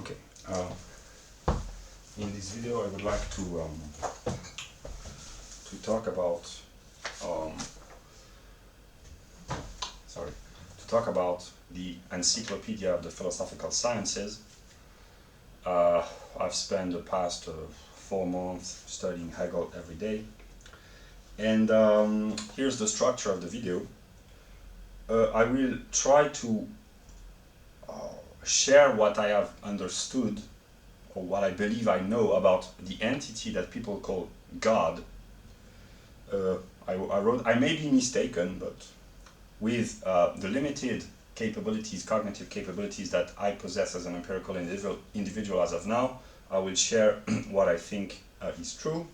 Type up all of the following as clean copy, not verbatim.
Okay. In this video, I would like to talk about the Encyclopedia of the Philosophical Sciences. I've spent the past 4 months studying Hegel every day, and here's the structure of the video. I will try to share what I have understood or what I believe I know about the entity that people call God. I may be mistaken, but with the limited capabilities, cognitive capabilities that I possess as an empirical individual as of now, I will share what I think is true.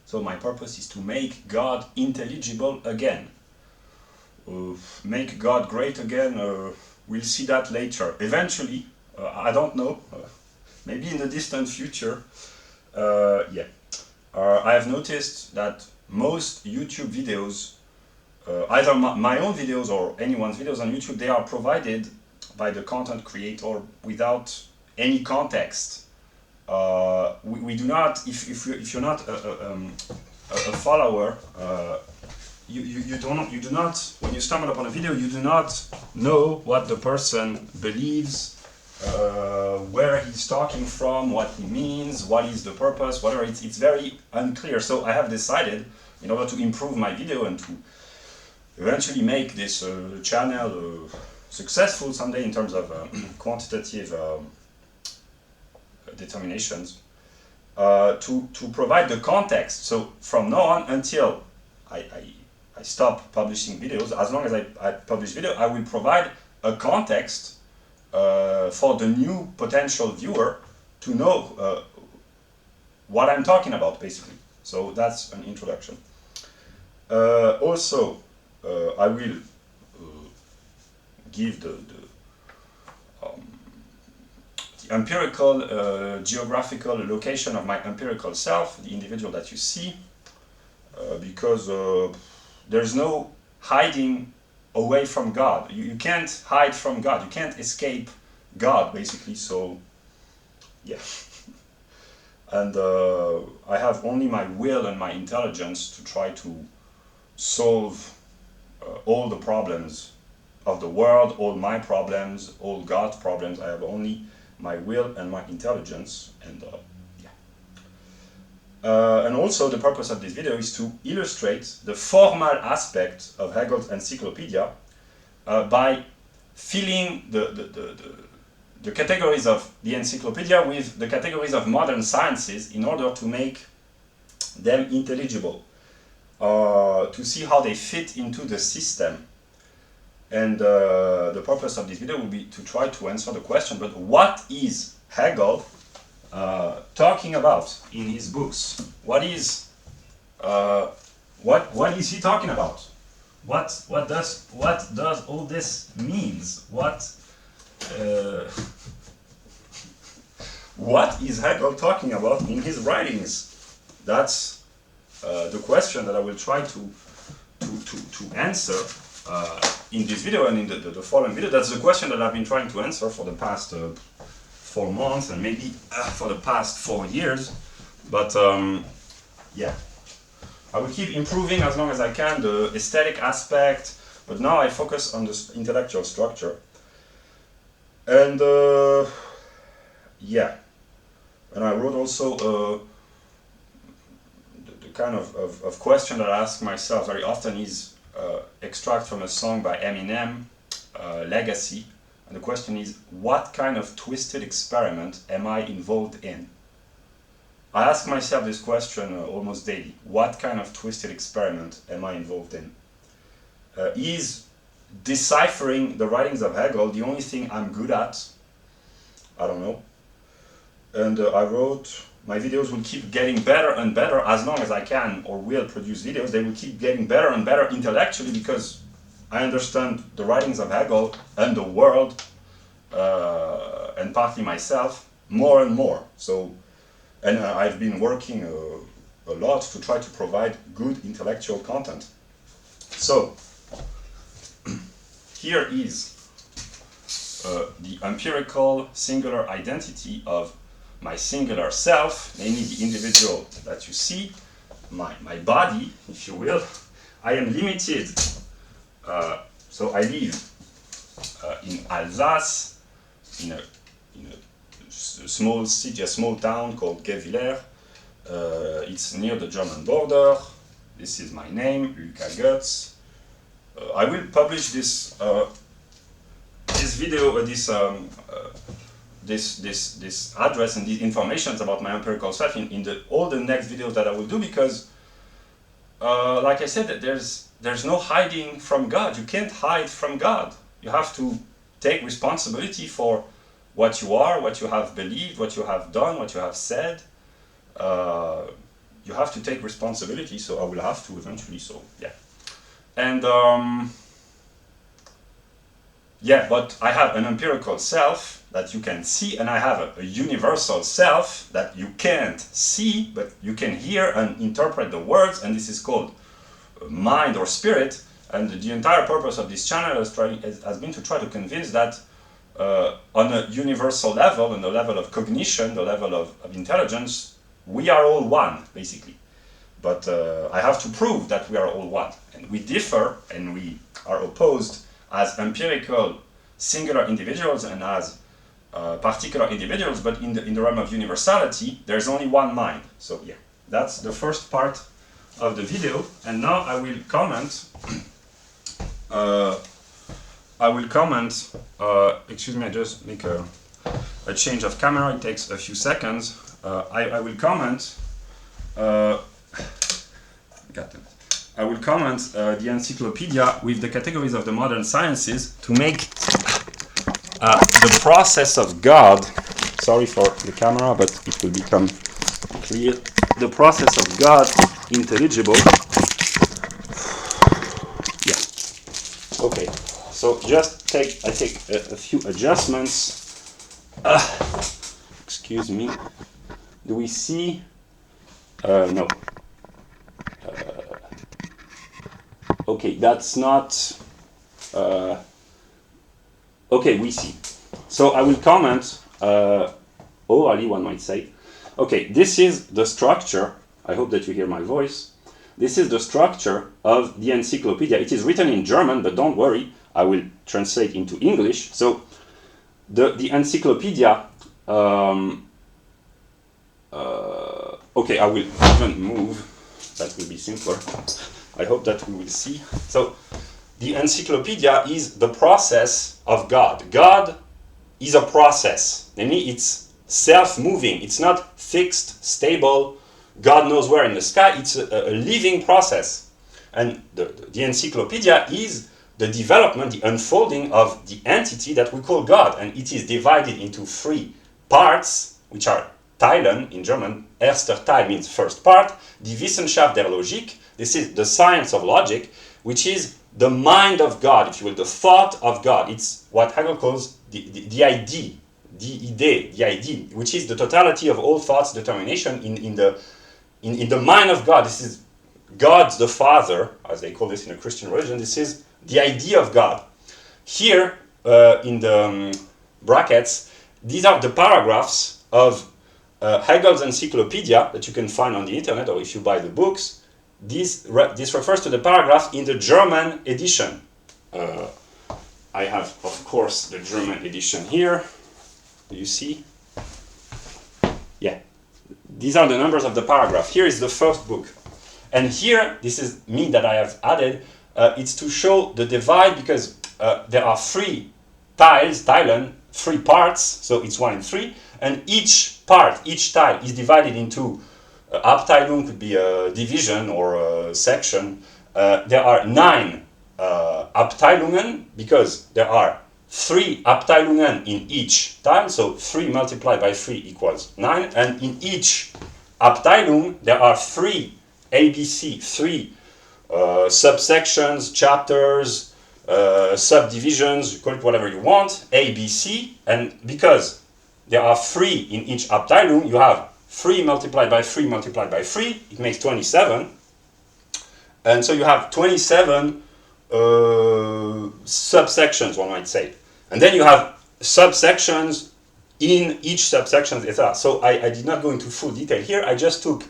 So my purpose is to make God intelligible again. Make God great again, we'll see that later. Eventually, I don't know, maybe in the distant future. I have noticed that most YouTube videos, either my own videos or anyone's videos on YouTube, they are provided by the content creator without any context. We do not, if you're not a follower, you do not, when you stumble upon a video, you do not know what the person believes, where he's talking from, what he means, what is the purpose, whatever. It's very unclear. So I have decided, in order to improve my video and to eventually make this channel successful someday in terms of quantitative determinations, to provide the context. So from now on, until I stop publishing videos, as long as I publish video, I will provide a context for the new potential viewer to know what I'm talking about, basically. So that's an introduction. Also, I will give the empirical, geographical location of my empirical self, the individual that you see, because there's no hiding away from God. You can't hide from God. You can't escape God, basically. So, yeah. And I have only my will and my intelligence to try to solve all the problems of the world, all my problems, all God's problems. I have only my will and my intelligence, and and also the purpose of this video is to illustrate the formal aspect of Hegel's Encyclopedia by filling the categories of the Encyclopedia with the categories of modern sciences in order to make them intelligible, to see how they fit into the system. And the purpose of this video will be to try to answer the question, but what is Hegel talking about in his books? What is he talking about? What does all this means? What is Hegel talking about in his writings? That's the question that I will try to answer in this video and in the following video. That's the question that I've been trying to answer for the past 4 months and maybe for the past 4 years. But yeah, I will keep improving as long as I can the aesthetic aspect, but now I focus on the intellectual structure. And yeah, and I wrote also the kind of question that I ask myself very often is extract from a song by Eminem, Legacy. And the question is, what kind of twisted experiment am I involved in? I ask myself this question almost daily. What kind of twisted experiment am I involved in? Is deciphering the writings of Hegel the only thing I'm good at? I don't know. And I wrote, my videos will keep getting better and better as long as I can or will produce videos. They will keep getting better and better intellectually because I understand the writings of Hegel and the world, and partly myself, more and more. So, and I've been working a lot to try to provide good intellectual content. So, here is the empirical singular identity of my singular self, namely the individual that you see, my body, if you will. I am limited, so I live in Alsace, in a small city, a small town called Guevillers. It's near the German border. This is my name, Luca Goetz. I will publish this video, this address and these informations about my empirical self in all the next videos that I will do, because, like I said, there's no hiding from God. You can't hide from God. You have to take responsibility for what you are, what you have believed, what you have done, what you have said. You have to take responsibility, so I will have to eventually, so yeah. And yeah, but I have an empirical self that you can see, and I have a universal self that you can't see, but you can hear and interpret the words, and this is called mind or spirit. And the entire purpose of this channel has been to try to convince that on a universal level, on the level of cognition, the level of intelligence, we are all one, basically. But I have to prove that we are all one. And we differ, and we are opposed as empirical singular individuals and as particular individuals, but in the realm of universality, there's only one mind. So yeah, that's the first part of the video. And now I will comment. Excuse me, I just make a change of camera. It takes a few seconds. I will comment. I will comment the encyclopedia with the categories of the modern sciences to make the process of God. Sorry for the camera, but it will become clear. The process of God intelligible. Yeah. Okay. So just I take a few adjustments. Excuse me. Do we see? No. Okay, that's not. Okay, we see. So I will comment orally, one might say. Okay, this is the structure. I hope that you hear my voice. This is the structure of the encyclopedia. It is written in German, but don't worry, I will translate into English. So the encyclopedia. Okay, I will even move. That will be simpler. I hope that we will see. So the encyclopedia is the process of God. God is a process. Namely, it's self-moving. It's not fixed, stable, God knows where in the sky. It's a living process. And the encyclopedia is the development, the unfolding of the entity that we call God. And it is divided into 3 parts, which are Teilen in German. Erster Teil means first part. Die Wissenschaft der Logik. This is the science of logic, which is the mind of God, if you will, the thought of God. It's what Hegel calls the idea, the idea, which is the totality of all thoughts, determination in the mind of God. This is God the Father, as they call this in a Christian religion. This is the idea of God. Here, in the brackets, these are the paragraphs of Hegel's encyclopedia that you can find on the internet, or if you buy the books. This refers to the paragraph in the German edition. I have, of course, the German edition here. Do you see? Yeah. These are the numbers of the paragraph. Here is the first book. And here, this is me that I have added. It's to show the divide, because there are 3 tiles, Teilen, 3 parts, so it's 1 and 3. And each part, each tile is divided into Abteilung, could be a division or a section. There are 9 Abteilungen, because there are 3 Abteilungen in each tile, so 3 multiplied by 3 equals 9, and in each Abteilung there are 3 ABC, 3 subsections, chapters, subdivisions, you call it whatever you want, ABC, and because there are 3 in each Abteilung, you have 3 multiplied by 3 multiplied by 3, it makes 27. And so you have 27 subsections, one might say. And then you have subsections in each subsection, etc. So I did not go into full detail here. I just took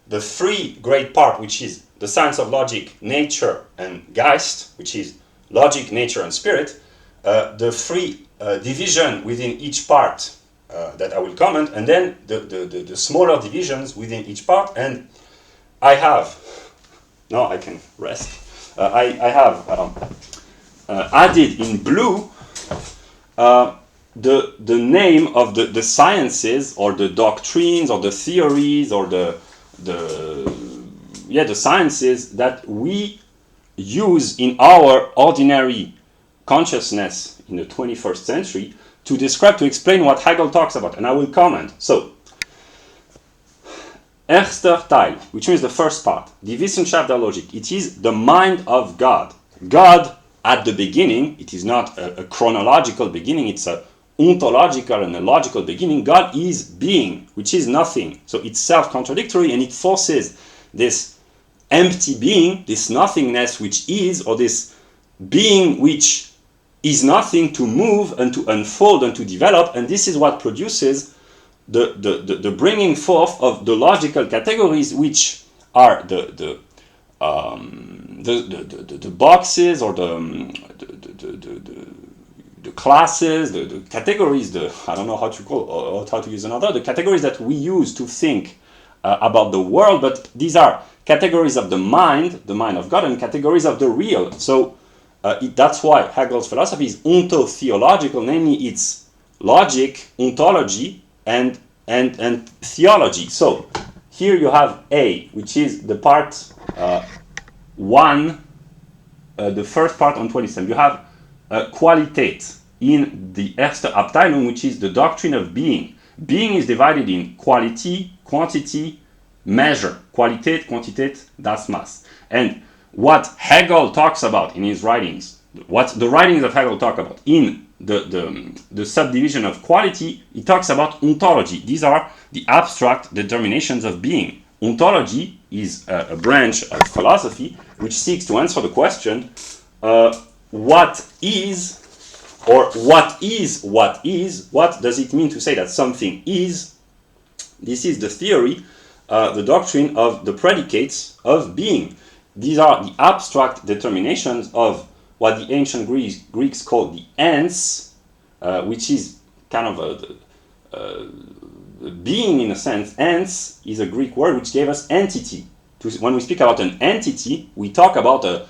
the three great part, which is the science of logic, nature, and Geist, which is logic, nature, and spirit. The three division within each part that I will comment, and then the smaller divisions within each part. And I have, now I can rest. I have added in blue the name of the sciences or the doctrines or the theories or the sciences that we use in our ordinary consciousness in the 21st century to describe, to explain what Hegel talks about, and I will comment. So, erster Teil, which means the first part, die Wissenschaft der Logik, it is the mind of God. God at the beginning, it is not a chronological beginning, it's a ontological and a logical beginning. God is being, which is nothing. So it's self-contradictory, and it forces this empty being, this nothingness which is, or this being which is nothing, to move and to unfold and to develop. And this is what produces the bringing forth of the logical categories, which are the boxes or the classes, the categories, I don't know how to call or how to use another, the categories that we use to think about the world, but these are categories of the mind of God, and categories of the real. So that's why Hegel's philosophy is ontotheological, namely it's logic, ontology, and theology. So here you have A, which is the part 1, the first part on 27. You have Qualität in the erste Abteilung, which is the doctrine of being. Being is divided in quality, quantity, measure. Qualität, Quantität, das Maß. And what Hegel talks about in his writings, what the writings of Hegel talk about in the subdivision of quality, he talks about ontology. These are the abstract determinations of being. Ontology is a branch of philosophy which seeks to answer the question, what is, or what is, what does it mean to say that something is? This is the theory, the doctrine of the predicates of being. These are the abstract determinations of what the ancient Greeks called the ens, which is kind of a being in a sense. Ens is a Greek word which gave us entity. When we speak about an entity, we talk about a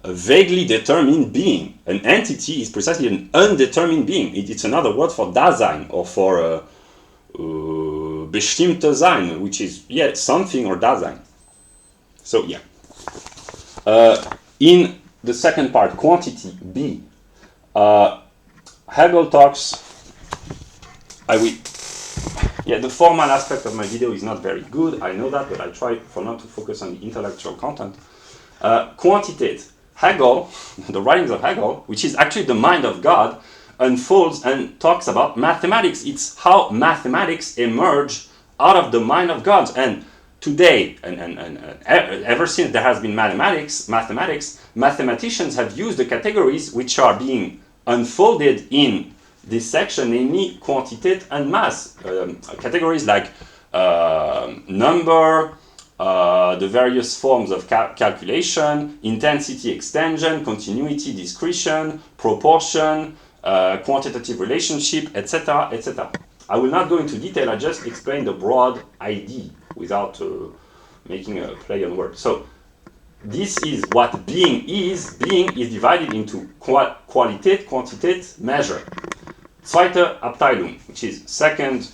vaguely determined being. An entity is precisely an undetermined being. It's another word for Dasein, or for bestimmte Sein, which is something, or Dasein. So in the second part, quantity, B, Hegel talks, the formal aspect of my video is not very good, I know that, but I try for not to focus on the intellectual content. Quantität, Hegel, the writings of Hegel, which is actually the mind of God, unfolds and talks about mathematics. It's how mathematics emerge out of the mind of God. And today, and ever since there has been mathematicians have used the categories which are being unfolded in this section, namely quantität and mass. Categories like number, the various forms of calculation, intensity, extension, continuity, discretion, proportion, quantitative relationship, etc., etc. I will not go into detail, I just explain the broad idea without making a play on words. So, this is what being is. Being is divided into Qualität, Quantität, measure. Zweite Abteilung, which is second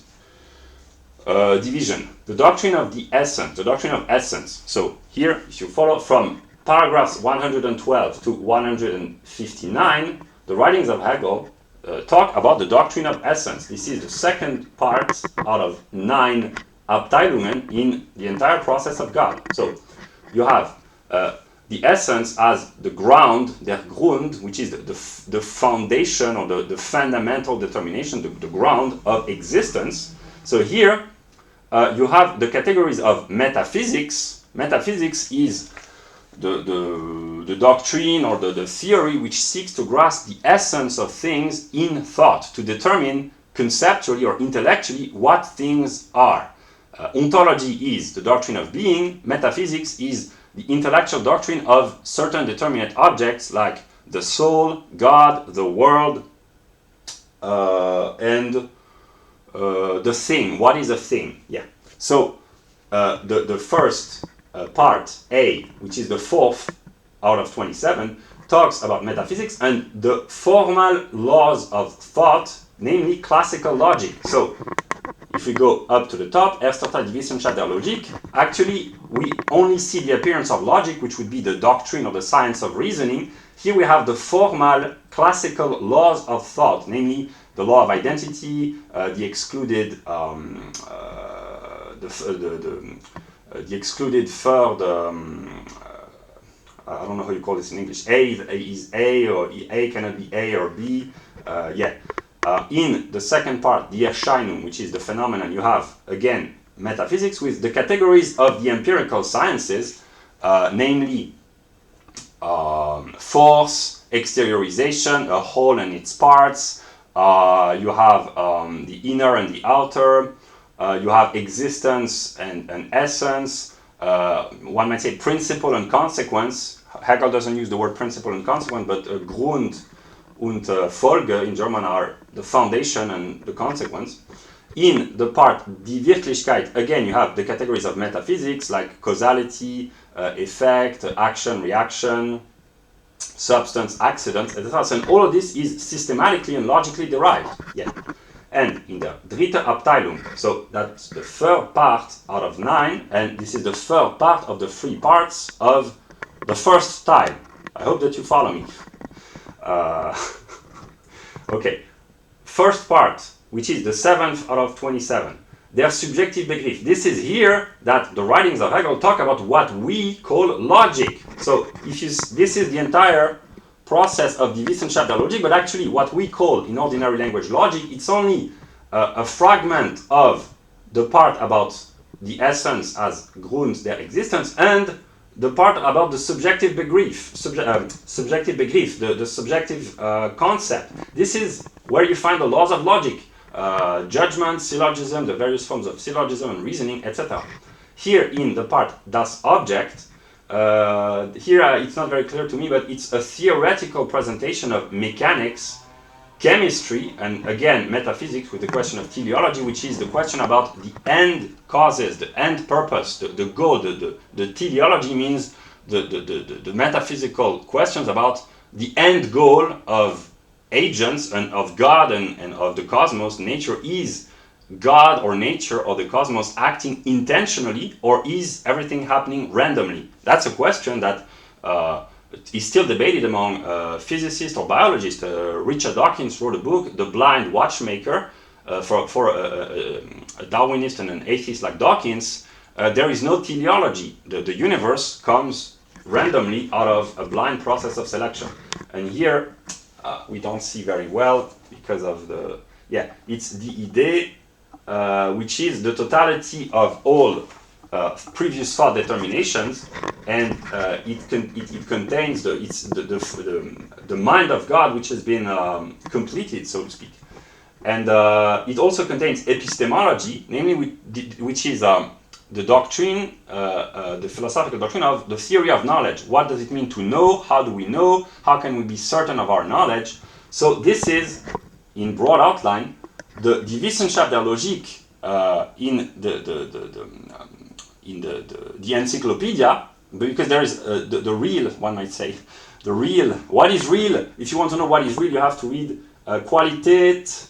division, the doctrine of the essence, the doctrine of essence. So here, if you follow from paragraphs 112 to 159, the writings of Hegel talk about the doctrine of essence. This is the second part out of 9 Abteilungen in the entire process of God. So you have the essence as the ground, der Grund, which is the foundation or the fundamental determination, the ground of existence. So here you have the categories of metaphysics. Metaphysics is the the doctrine or the theory which seeks to grasp the essence of things in thought, to determine conceptually or intellectually what things are. Ontology is the doctrine of being, metaphysics is the intellectual doctrine of certain determinate objects like the soul, God, the world, and the thing. What is a thing? Yeah. So the first part, A, which is the fourth out of 27, talks about metaphysics and the formal laws of thought, namely classical logic. So if we go up to the top, Aristotle, Wissenschaft der Logik, actually we only see the appearance of logic, which would be the doctrine or the science of reasoning. Here we have the formal classical laws of thought, namely the law of identity, the excluded the excluded third, I don't know how you call this in English, A is A, or A cannot be A or B, in the second part, the Erscheinung, which is the phenomenon, you have, again, metaphysics with the categories of the empirical sciences, namely force, exteriorization, a whole and its parts, you have the inner and the outer, you have existence and essence, one might say principle and consequence. Hegel doesn't use the word principle and consequence, but Grund und Folge in German are the foundation and the consequence. In the part Die Wirklichkeit, again you have the categories of metaphysics like causality, effect, action, reaction, substance, accident, etc. And all of this is systematically and logically derived. Yeah. And in the dritte Abteilung, so that's the third part out of 9, and this is the third part of the 3 parts of the first style. I hope that you follow me. Okay, first part, which is the 7th out of 27, their subjective begriff. This is here that the writings of Hegel talk about what we call logic. So if you, this is the entire process of the Wissenschaft der Logik, but actually what we call in ordinary language logic, it's only a fragment of the part about the essence as Grund, their existence, and the part about the subjective begriff, subjective begriff, the subjective concept. This is where you find the laws of logic, judgment, syllogism, the various forms of syllogism and reasoning, etc. Here in the part das Object, here it's not very clear to me, but it's a theoretical presentation of mechanics, chemistry, and again metaphysics with the question of teleology, which is the question about the end causes, the end purpose, the goal. The teleology means the metaphysical questions about the end goal of agents and of God and of the cosmos. Nature, is God or nature or the cosmos acting intentionally, or is everything happening randomly? That's a question that is still debated among physicists or biologists. Richard Dawkins wrote a book, The Blind Watchmaker, for a Darwinist and an atheist like Dawkins. There is no teleology. The universe comes randomly out of a blind process of selection. And here we don't see very well because of the, it's the idea, which is the totality of all previous thought determinations, and it contains the mind of God, which has been completed, so to speak. And it also contains epistemology, namely which is the doctrine, the philosophical doctrine of the theory of knowledge. What does it mean to know? How do we know? How can we be certain of our knowledge? So this is, in broad outline, the Wissenschaft der Logik in the Encyclopedia, because there is the real, one might say, the real. What is real? If you want to know what is real, you have to read Qualität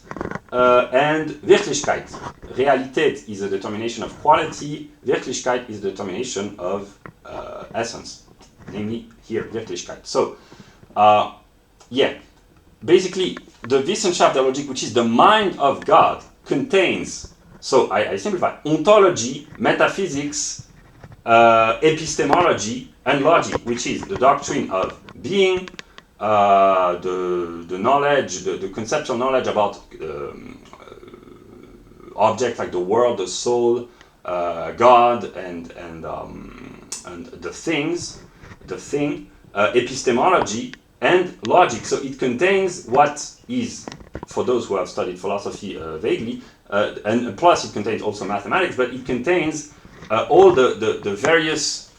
and Wirklichkeit. Realität is a determination of quality. Wirklichkeit is the determination of essence. Namely, here, Wirklichkeit. So, basically, the Wissenschaft der Logik, which is the mind of God, contains, so I simplify, ontology, metaphysics, epistemology, and logic, which is the doctrine of being, the knowledge, the conceptual knowledge about objects like the world, the soul, God, and the things, the thing, Epistemology, and Logic. So it contains what is, for those who have studied philosophy vaguely, and plus it contains also mathematics, but it contains all the various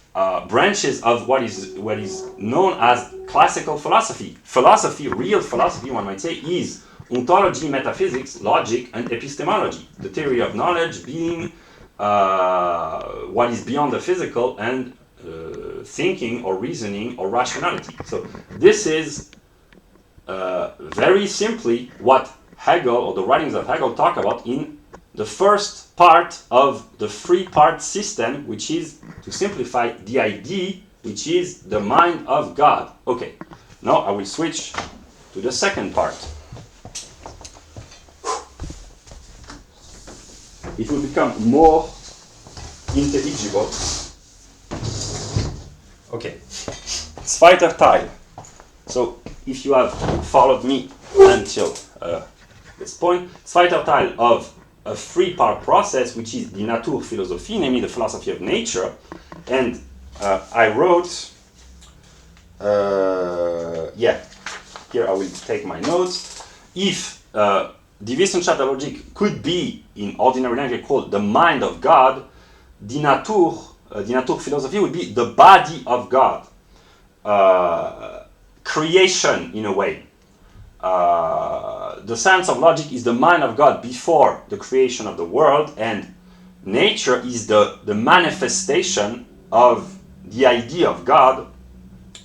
branches of what is known as classical philosophy. Philosophy, real philosophy, one might say, is ontology, metaphysics, logic, and epistemology. The theory of knowledge being what is beyond the physical, and thinking or reasoning or rationality. So this is very simply what Hegel, or the writings of Hegel, talk about in the first part of the three-part system, which is, to simplify, the idea, which is the mind of God. Okay, now I will switch to the second part. It will become more intelligible. Okay, zweiter Teil. So, if you have followed me until this point, zweiter Teil of a three-part process, which is the Naturphilosophie, namely the philosophy of nature. And I wrote, here I will take my notes. If the Wissenschaft der Logik could be, in ordinary language, called the mind of God, the Naturphilosophie would be the body of God. Creation, in a way. The science of logic is the mind of God before the creation of the world, and nature is the manifestation of the idea of God.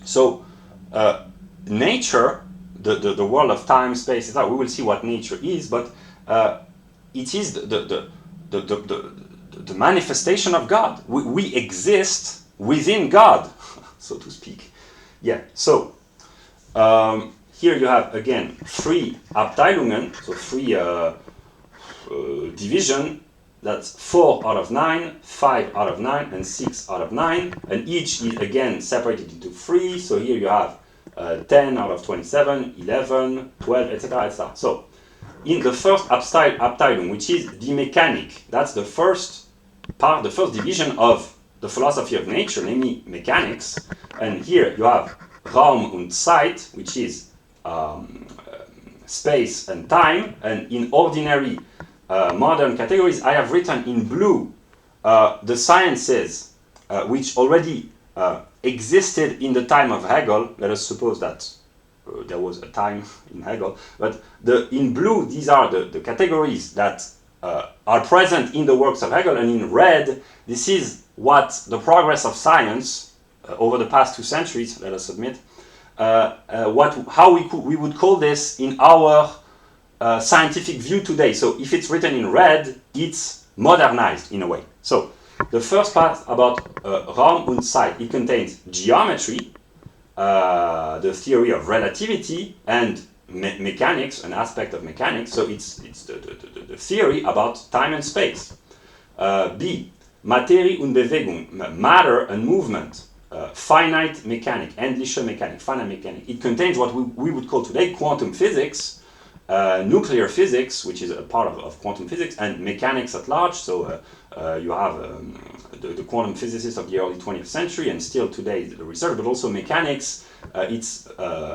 So nature, the world of time, space, etc., we will see what nature is, but it is the manifestation of God. We exist within God, so to speak. Yeah, so here you have, again, three Abteilungen, so three division. That's 4 out of 9, 5 out of 9, and 6 out of 9. And each is, again, separated into 3. So here you have 10 out of 27, 11, 12, etc., etc. So, in the first Abteilung, which is the mechanic, that's the first part, the first division of the philosophy of nature, namely mechanics. And here you have Raum und Zeit, which is space and time. And in ordinary modern categories, I have written in blue the sciences which already existed in the time of Hegel. Let us suppose that there was a time in Hegel, but in blue, these are the categories that are present in the works of Hegel, and in red, this is what the progress of science over the past 2 centuries, let us admit, how we would call this in our scientific view today. So if it's written in red, it's modernized in a way. So the first part about Raum und Zeit, it contains geometry, the theory of relativity, and mechanics, an aspect of mechanics. So it's the theory about time and space. B, Materie und Bewegung, matter and movement. Finite mechanic, endliche Mechanik, finite mechanic. It contains what we would call today quantum physics, nuclear physics, which is a part of quantum physics, and mechanics at large. So you have the quantum physicists of the early 20th century, and still today the research, but also mechanics. It's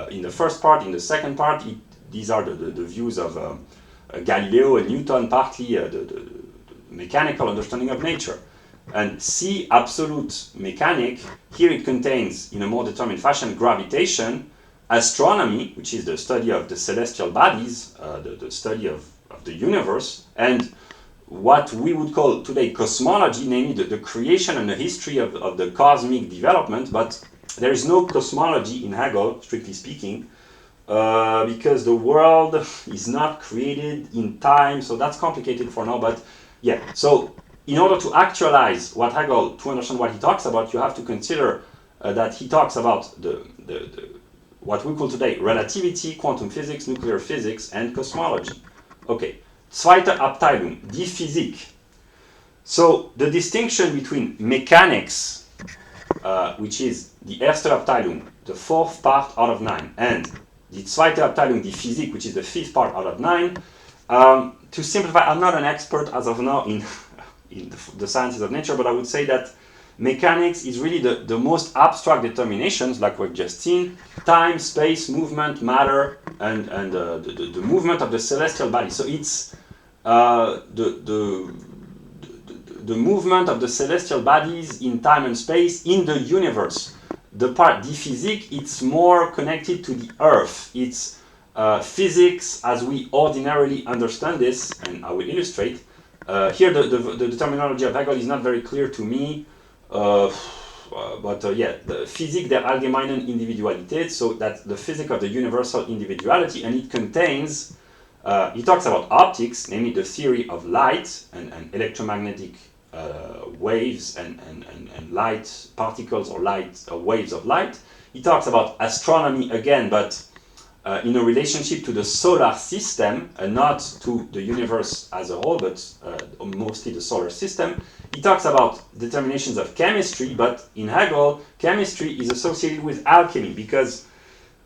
in the first part. In the second part, these are the views of Galileo and Newton, partly the mechanical understanding of nature. And C, absolute mechanic, here it contains, in a more determined fashion, gravitation, astronomy, which is the study of the celestial bodies, the study of the universe, and what we would call today cosmology, namely the creation and the history of the cosmic development. But there is no cosmology in Hegel, strictly speaking, because the world is not created in time, so that's complicated for now. But yeah, so in order to actualize what Hegel, to understand what he talks about, you have to consider that he talks about the what we call today relativity, quantum physics, nuclear physics, and cosmology. Okay, zweite Abteilung, die Physik. So the distinction between mechanics, which is the erste Abteilung, the 4th part out of 9, and the zweite Abteilung, die Physik, which is the 5th part out of 9. To simplify, I'm not an expert as of now in the sciences of nature, but I would say that Mechanics is really the most abstract determinations, like we've just seen: time, space, movement, matter, and the movement of the celestial body. So it's the movement of the celestial bodies in time and space in the universe. The part die Physik, it's more connected to the Earth. It's physics as we ordinarily understand this, and I will illustrate. Here the terminology of Hegel is not very clear to me, but the Physik der allgemeinen Individualität, so that's the physics of the universal individuality, and it contains, he talks about optics, namely the theory of light and electromagnetic waves and light particles or light waves of light. He talks about astronomy again, but in a relationship to the solar system and not to the universe as a whole, but mostly the solar system. He talks about determinations of chemistry, but in Hegel, chemistry is associated with alchemy because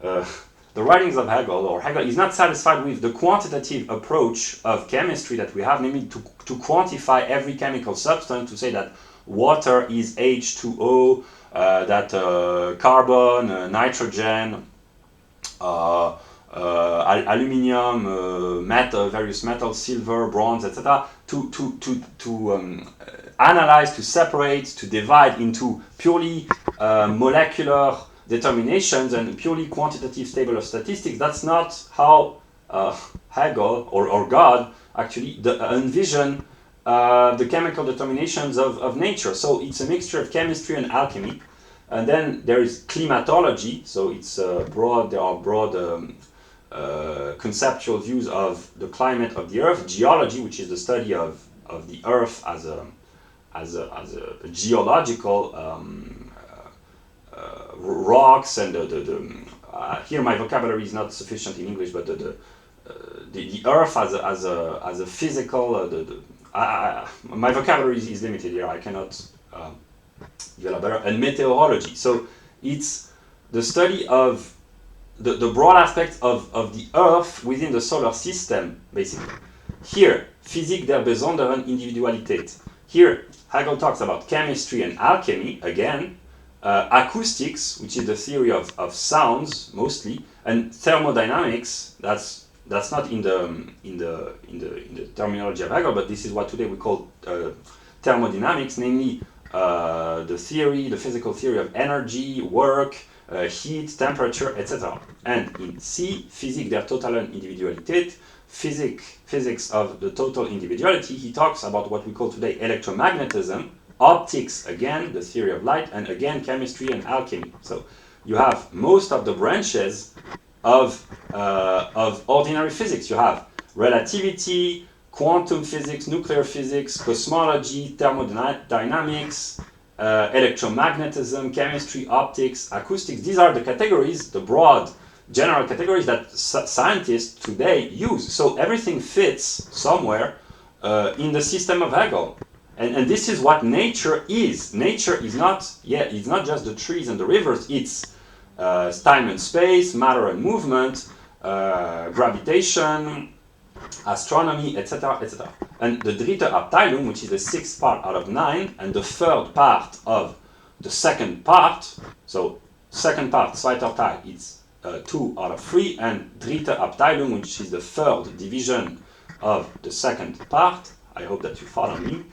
the writings of Hegel is not satisfied with the quantitative approach of chemistry that we have, namely to quantify every chemical substance, to say that water is H2O, that carbon, nitrogen, aluminium, various metals, silver, bronze, etc., to analyze, to separate, to divide into purely molecular determinations and purely quantitative table of statistics. That's not how Hegel or God actually envision the chemical determinations of nature. So it's a mixture of chemistry and alchemy. And then there is climatology, so it's there are broad conceptual views of the climate of the Earth. Geology, which is the study of the Earth as a geological rocks, and here my vocabulary is not sufficient in English, but the Earth as a physical. My vocabulary is limited here. I cannot. And meteorology. So it's the study of the broad aspects of the Earth within the solar system, basically. Here, Physik der besonderen Individualität. Here, Hegel talks about chemistry and alchemy, again, acoustics, which is the theory of sounds, mostly, and thermodynamics, that's not in the terminology of Hegel, but this is what today we call thermodynamics, namely the physical theory of energy, work, heat, temperature, etc. And in C, Physik der totalen Individualität, physics of the total individuality, he talks about what we call today electromagnetism, optics, again, the theory of light, and again, chemistry and alchemy. So you have most of the branches of ordinary physics. You have relativity, quantum physics, nuclear physics, cosmology, thermodynamics, electromagnetism, chemistry, optics, acoustics. These are the categories, the broad general categories that scientists today use. So everything fits somewhere in the system of Hegel. And this is what nature is. Nature is not, it's not just the trees and the rivers, it's time and space, matter and movement, gravitation, astronomy, etc., etc. And the dritte Abteilung, which is the sixth part out of 9, and the third part of the second part, so second part, zweiter Teil, it's 2 out of 3, and dritte Abteilung, which is the third division of the second part, I hope that you follow me,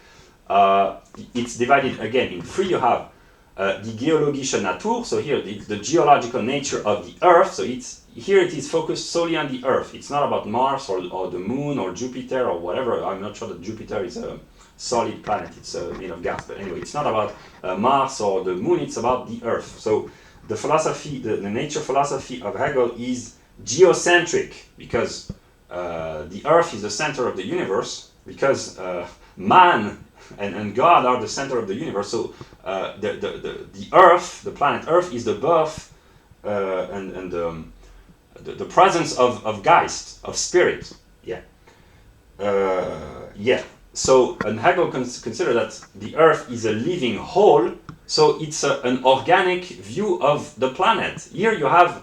it's divided again in 3. You have the geologische Natur, so here it's the geological nature of the Earth, so here it is focused solely on the Earth. It's not about Mars or the Moon or Jupiter or whatever. I'm not sure that Jupiter is a solid planet, it's made of gas, but anyway, it's not about Mars or the Moon, it's about the Earth. So the philosophy, the nature philosophy of Hegel is geocentric, because the Earth is the center of the universe, because man and God are the center of the universe. So the Earth, the planet Earth, is the birth and the presence of Geist, of spirit. So, and Hegel consider that the Earth is a living whole, so it's an organic view of the planet. Here you have,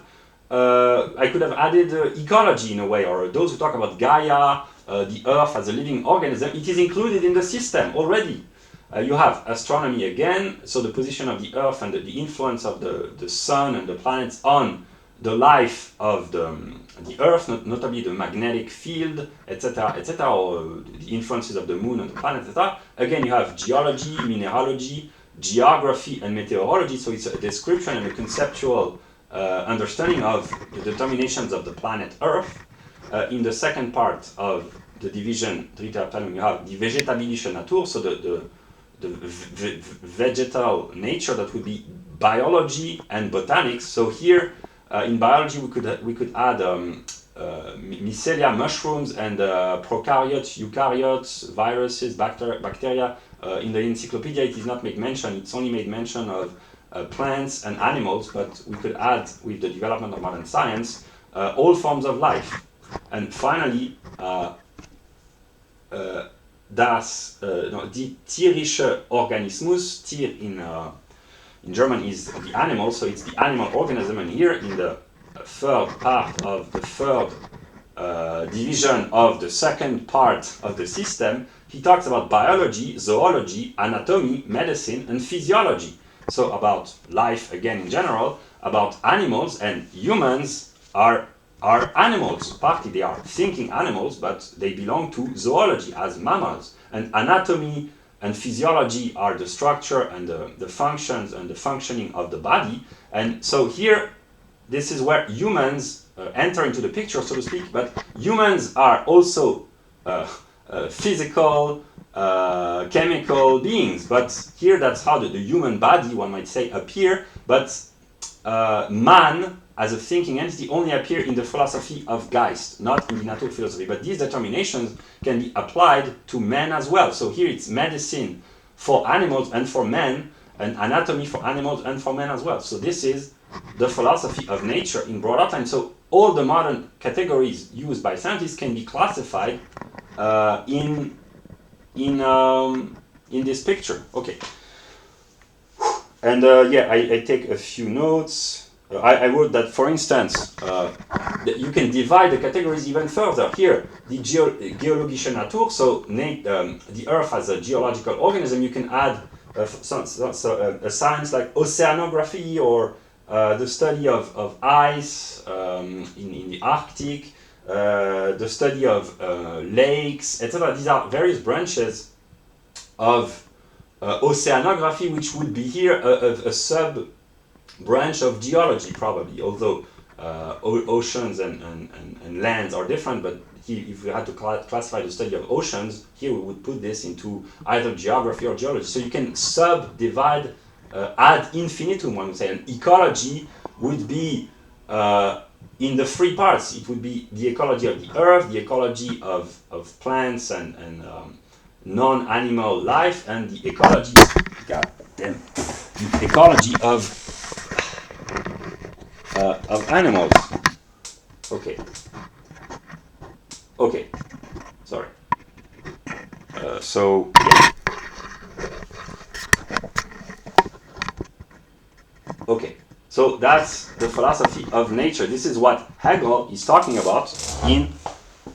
I could have added ecology in a way, or those who talk about Gaia, the Earth as a living organism. It is included in the system already. You have astronomy again, so the position of the Earth and the influence of the Sun and the planets on the life of the Earth, notably the magnetic field, etc., or the influences of the Moon and the planet, etc. Again, you have geology, mineralogy, geography, and meteorology, so it's a description and a conceptual understanding of the determinations of the planet Earth. In the second part of the division, dritte Abteilung, you have die vegetabilische Natur, so the vegetal nature, that would be biology and botanics. So here in biology we could add mycelia, mushrooms, and prokaryotes, eukaryotes, viruses, bacteria. In the encyclopedia it is not made mention, it's only made mention of plants and animals, but we could add, with the development of modern science, all forms of life. And finally, die tierische Organismus, Tier in German is the animal, so it's the animal organism, and here in the third part of the third division of the second part of the system, he talks about biology, zoology, anatomy, medicine, and physiology. So about life again in general, about animals, and humans are animals. Partly they are thinking animals, but they belong to zoology as mammals. And anatomy and physiology are the structure and the functions and the functioning of the body. And so here, this is where humans enter into the picture, so to speak, but humans are also physical, chemical beings. But here that's how the human body, one might say, appear, but man as a thinking entity only appear in the philosophy of Geist, not in the Naturphilosophie. But these determinations can be applied to men as well. So here it's medicine for animals and for men, and anatomy for animals and for men as well. So this is the philosophy of nature in broad outline. So all the modern categories used by scientists can be classified in this picture. Okay. And yeah, I take a few notes. I wrote that, for instance, that you can divide the categories even further. Here, the geologische Natur, so the Earth as a geological organism, you can add a science like oceanography, or the study of ice in the Arctic, the study of lakes, etc. These are various branches of oceanography, which would be here a sub branch of geology, probably, although oceans and lands are different. But if we had to classify the study of oceans, here we would put this into either geography or geology. So you can subdivide ad infinitum, one would say. And ecology would be in the three parts. It would be the ecology of the earth, the ecology of plants and non-animal life, and the ecology, the ecology of animals. Okay, sorry. So yeah. Okay, so that's the philosophy of nature. This is what Hegel is talking about in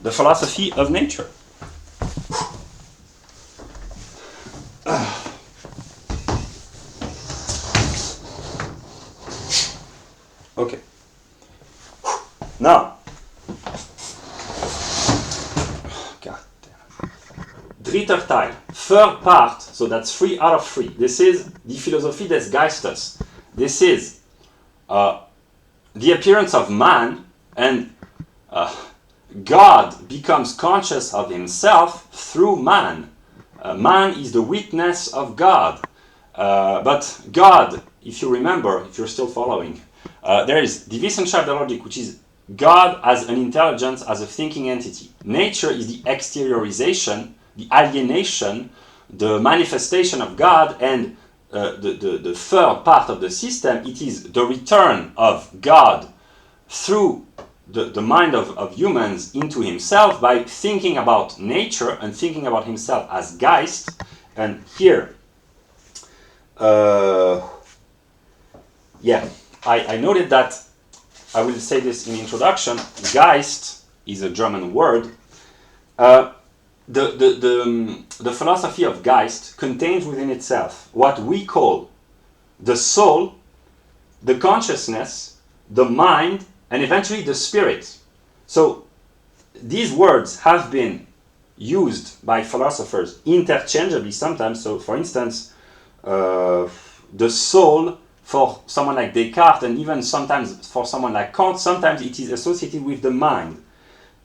the philosophy of nature. Okay. Now, God damn. Dritter Teil, third part, so that's 3 out of 3. This is die Philosophie des Geistes. This is the appearance of man, and God becomes conscious of himself through man. Man is the witness of God. But God, if you remember, if you're still following, there is die Wissenschaft der Logik, which is God as an intelligence, as a thinking entity. Nature is the exteriorization, the alienation, the manifestation of God, and the third part of the system, it is the return of God through the mind of humans into himself by thinking about nature and thinking about himself as Geist. And here, yeah, I noted that, I will say this in introduction, Geist is a German word. the philosophy of Geist contains within itself what we call the soul, the consciousness, the mind, and eventually the spirit. So these words have been used by philosophers interchangeably sometimes. So for instance, the soul for someone like Descartes, and even sometimes for someone like Kant, sometimes it is associated with the mind.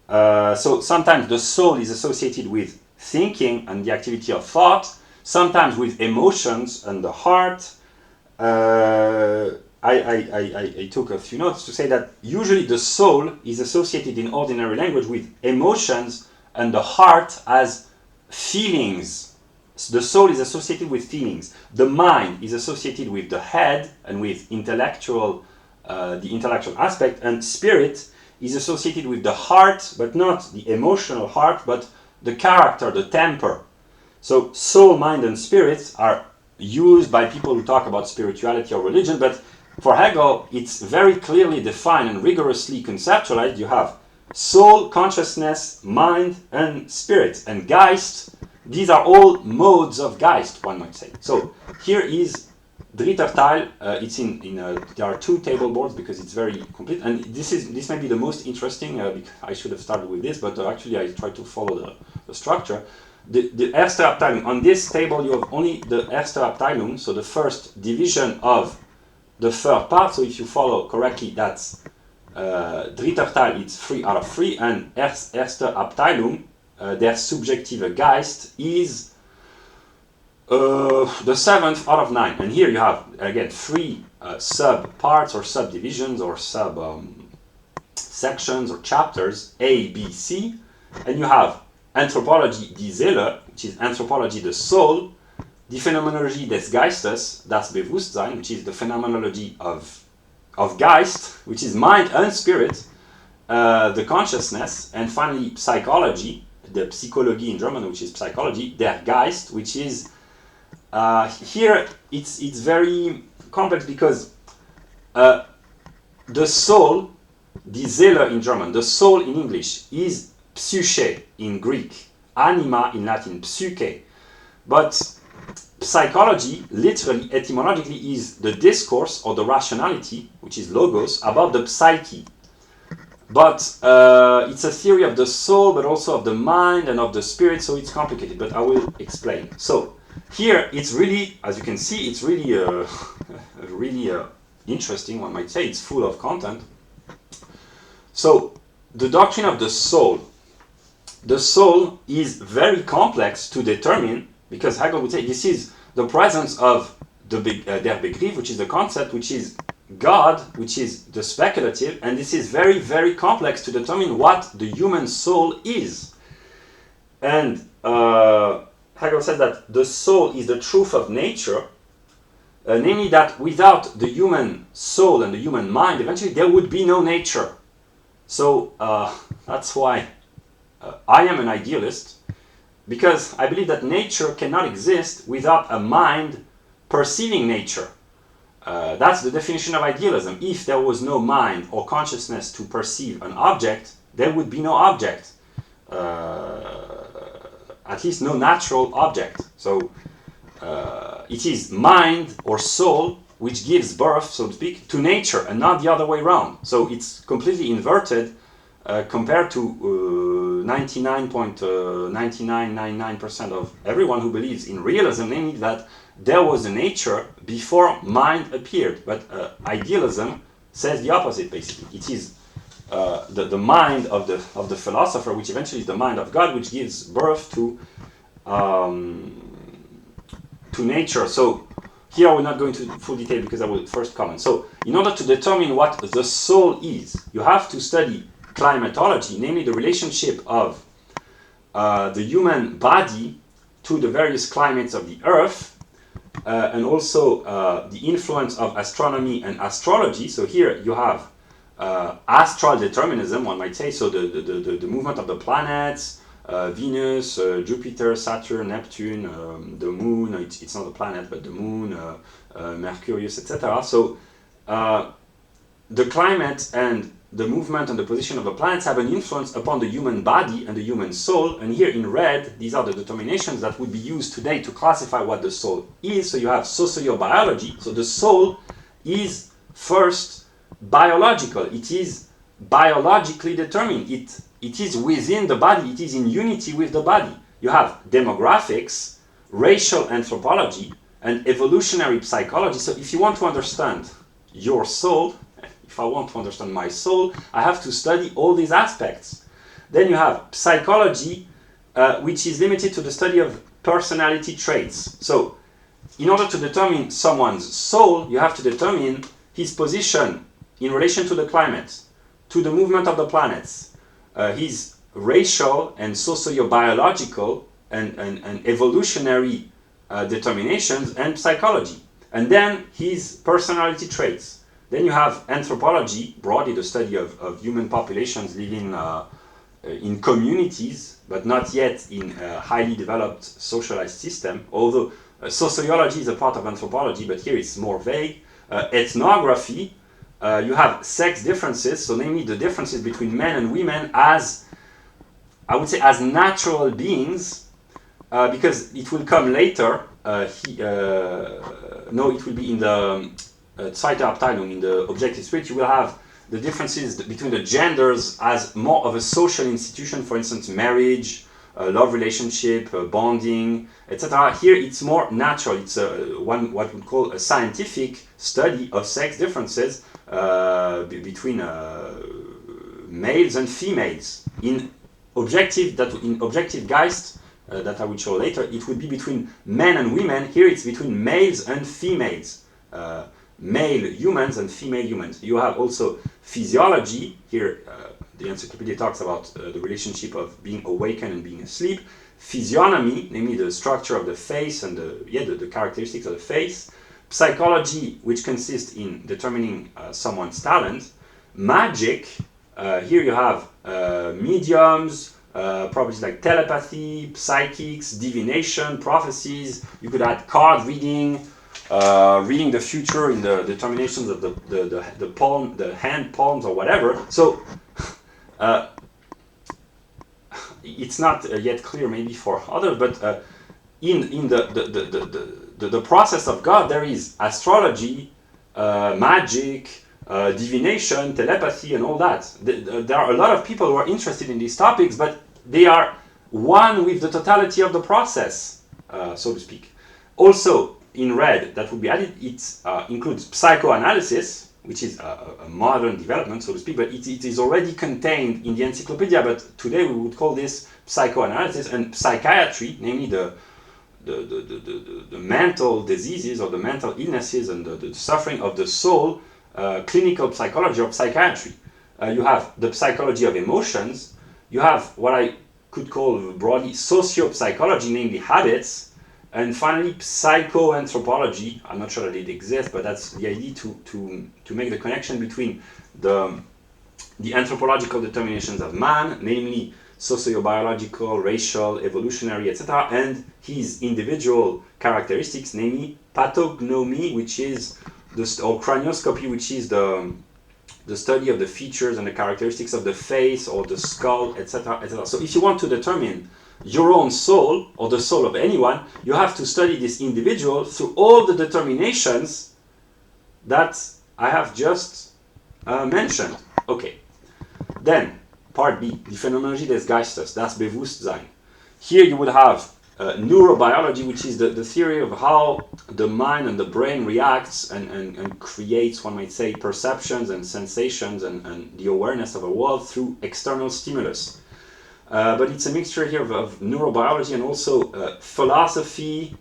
So sometimes the soul is associated with thinking and the activity of thought, sometimes with emotions and the heart. I took a few notes to say that usually the soul is associated in ordinary language with emotions and the heart as feelings. So the soul is associated with feelings. The mind is associated with the head and with the intellectual aspect, and spirit is associated with the heart, but not the emotional heart, but the character, the temper. So soul, mind, and spirit are used by people who talk about spirituality or religion, but for Hegel, it's very clearly defined and rigorously conceptualized. You have soul, consciousness, mind, and spirit. And Geist, these are all modes of Geist, one might say. So here is Dritter Teil. There are two table boards because it's very complete. And this may be the most interesting, because I should have started with this, but actually I tried to follow the structure. The Erste Abteilung, on this table you have only the Erste Abteilung, so the first division of the third part. So if you follow correctly, that's Dritter Teil, it's 3 out of 3, and Erste Abteilung, their Subjektive Geist, is the 7th out of 9. And here you have, again, 3 sub-parts or subdivisions or sub-sections or chapters, A, B, C, and you have Anthropology die Seele, which is anthropology, the soul, die Phänomenologie des Geistes, das Bewusstsein, which is the phenomenology of Geist, which is mind and spirit, the consciousness, and finally psychology, the Psychologie in German, which is psychology, der Geist, which is here it's very complex because the soul, die Seele in German, the soul in English is psyche in Greek, anima in Latin, psyche. But psychology, literally, etymologically, is the discourse or the rationality, which is logos, about the psyche. But it's a theory of the soul, but also of the mind and of the spirit, so it's complicated, but I will explain. So here, it's really, as you can see, it's really, really interesting, one might say. It's full of content. So the doctrine of the soul. The soul is very complex to determine, because Hegel would say this is the presence of der Begriff, which is the concept, which is God, which is the speculative, and this is very, very complex to determine what the human soul is. And Hegel said that the soul is the truth of nature, namely that without the human soul and the human mind, eventually there would be no nature. So that's why I am an idealist, because I believe that nature cannot exist without a mind perceiving nature. That's the definition of idealism. If there was no mind or consciousness to perceive an object, there would be no object. At least no natural object. So it is mind or soul which gives birth, so to speak, to nature and not the other way around. So it's completely inverted compared to 99.9999% of everyone who believes in realism, namely that there was a nature before mind appeared. But idealism says the opposite, basically. It is the mind of the philosopher, which eventually is the mind of God, which gives birth to nature. So here I will not go into full detail because I will first comment. So in order to determine what the soul is, you have to study climatology, namely the relationship of the human body to the various climates of the earth, and also the influence of astronomy and astrology. So here you have astral determinism, one might say, so the movement of the planets, Venus, Jupiter, Saturn, Neptune, the moon, it's not a planet, but the moon, Mercurius, etc. So the climate and the movement and the position of the planets have an influence upon the human body and the human soul. And here in red, these are the determinations that would be used today to classify what the soul is. So you have sociobiology. So the soul is first biological. It is biologically determined. It is within the body. It is in unity with the body. You have demographics, racial anthropology, and evolutionary psychology. So if you want to understand your soul, if I want to understand my soul, I have to study all these aspects. Then you have psychology, which is limited to the study of personality traits. So in order to determine someone's soul, you have to determine his position in relation to the climate, to the movement of the planets, his racial and socio-biological and evolutionary determinations, and psychology. And then his personality traits. Then you have anthropology, broadly the study of human populations living in communities, but not yet in a highly developed socialized system, although sociology is a part of anthropology, but here it's more vague. Ethnography, you have sex differences, so namely the differences between men and women as, I would say, as natural beings, because it will come later. No, it will be in the Zweite Abteilung, in the Objective Spirit. You will have the differences between the genders as more of a social institution, for instance, marriage, love relationship, bonding, etc. Here it's more natural. It's what we call a scientific study of sex differences between males and females. In objective Geist, that I will show later, it would be between men and women. Here it's between males and females. Male humans and female humans. You have also physiology. Here the encyclopedia talks about the relationship of being awakened and being asleep. Physiognomy, namely the structure of the face and the characteristics of the face. Psychology, which consists in determining someone's talent. Magic, here you have mediums, properties like telepathy, psychics, divination, prophecies. You could add card reading, reading the future in the determinations of the palm, the hand palms, or whatever. So it's not yet clear maybe for others, but in the process of God, there is astrology, magic, divination, telepathy, and all that. There are a lot of people who are interested in these topics, but they are one with the totality of the process, so to speak. Also, in red, that would be added, it includes psychoanalysis, which is a modern development, so to speak, but it is already contained in the encyclopedia, but today we would call this psychoanalysis, and psychiatry, namely the mental diseases or the mental illnesses and the suffering of the soul, clinical psychology or psychiatry. You have the psychology of emotions. You have what I could call broadly socio-psychology, namely habits. And finally, psychoanthropology. I'm not sure that it exists, but that's the idea to make the connection between the anthropological determinations of man, namely sociobiological, racial, evolutionary, etc., and his individual characteristics, namely pathognomy, which is or cranioscopy, which is the study of the features and the characteristics of the face or the skull, etc., etc. So if you want to determine your own soul or the soul of anyone, you have to study this individual through all the determinations that I have just mentioned. Okay. Then, part B, die Phänomenologie des Geistes, das Bewusstsein. Here you would have neurobiology, which is the theory of how the mind and the brain reacts and creates, one might say, perceptions and sensations and the awareness of a world through external stimulus. But it's a mixture here of neurobiology and also philosophy,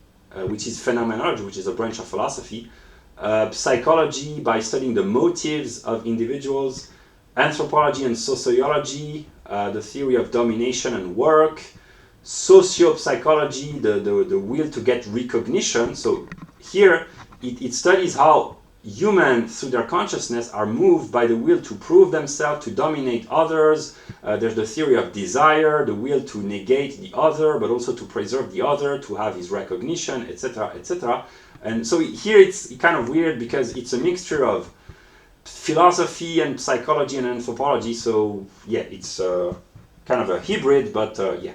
which is phenomenology, which is a branch of philosophy, psychology by studying the motives of individuals, anthropology and sociology, the theory of domination and work, socio-psychology, the will to get recognition. So here it studies how humans, through their consciousness, are moved by the will to prove themselves, to dominate others. There's the theory of desire, the will to negate the other, but also to preserve the other, to have his recognition, etc., etc. And so here it's kind of weird because it's a mixture of philosophy and psychology and anthropology. So yeah, it's kind of a hybrid, but yeah.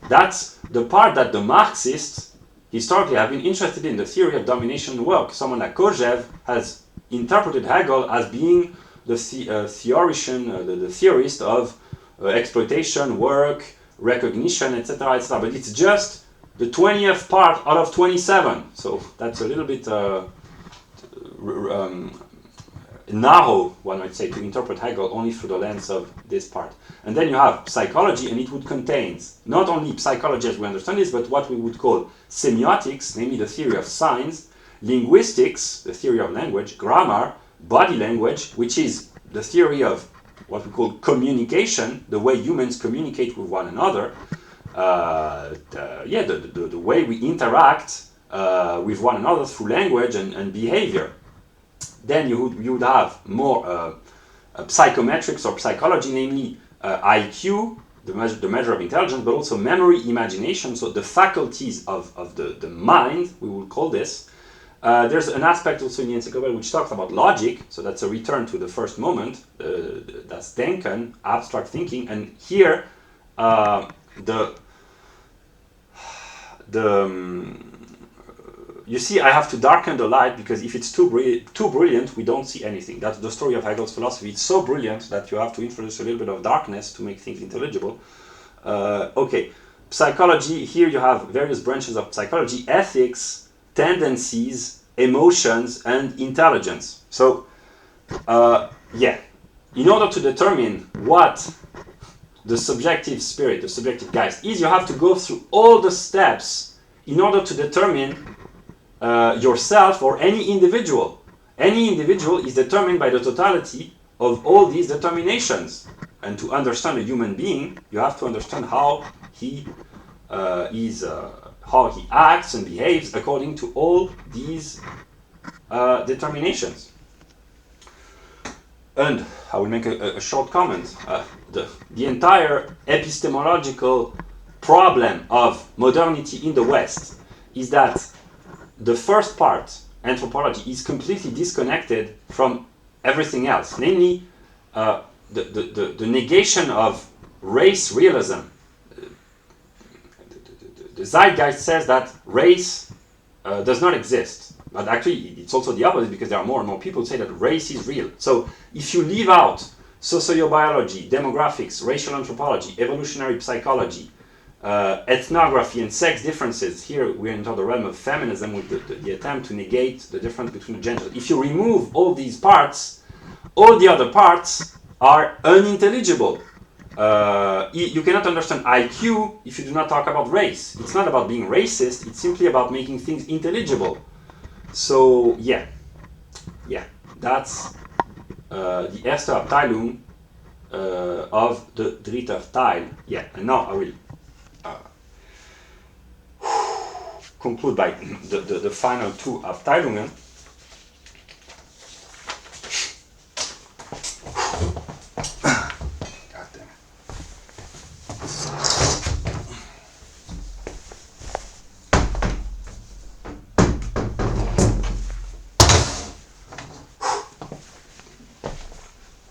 That's the part that the Marxists historically have been interested in, the theory of domination work. Someone like Kojève has interpreted Hegel as being the theorician, the theorist of exploitation, work, recognition, etc., etc. But it's just the 20th part out of 27. So that's a little bit narrow, one might say, to interpret Hegel only through the lens of this part. And then you have psychology, and it would contain not only psychology as we understand this, but what we would call semiotics, namely the theory of signs, linguistics, the theory of language, grammar, body language, which is the theory of what we call communication, the way humans communicate with one another, the way we interact with one another through language and behavior. Then you would have more psychometrics or psychology, namely IQ, the measure of intelligence, but also memory, imagination, so the faculties of the mind, we will call this. There's an aspect also in the encyclopedia which talks about logic, so that's a return to the first moment, that's Denken, abstract thinking, and here you see, I have to darken the light because if it's too brilliant, we don't see anything. That's the story of Hegel's philosophy. It's so brilliant that you have to introduce a little bit of darkness to make things intelligible. Okay, psychology, here you have various branches of psychology: ethics, tendencies, emotions, and intelligence. So, yeah, in order to determine what the subjective spirit, the subjective Geist is, you have to go through all the steps in order to determine yourself or any individual. Any individual is determined by the totality of all these determinations. And to understand a human being, you have to understand how he how he acts and behaves according to all these determinations. And I will make a short comment. The entire epistemological problem of modernity in the West is that the first part, anthropology, is completely disconnected from everything else, namely the negation of race-realism. The Zeitgeist says that race does not exist, but actually it's also the opposite, because there are more and more people who say that race is real. So if you leave out sociobiology, demographics, racial anthropology, evolutionary psychology, ethnography, and sex differences, here we enter the realm of feminism with the attempt to negate the difference between the genders. If you remove all these parts, all the other parts are unintelligible. You cannot understand IQ if you do not talk about race. It's not about being racist, it's simply about making things intelligible. So, yeah, that's the erste Abteilung of the dritte Teil. Yeah, and now I will conclude by the final two Abteilungen. God damn it.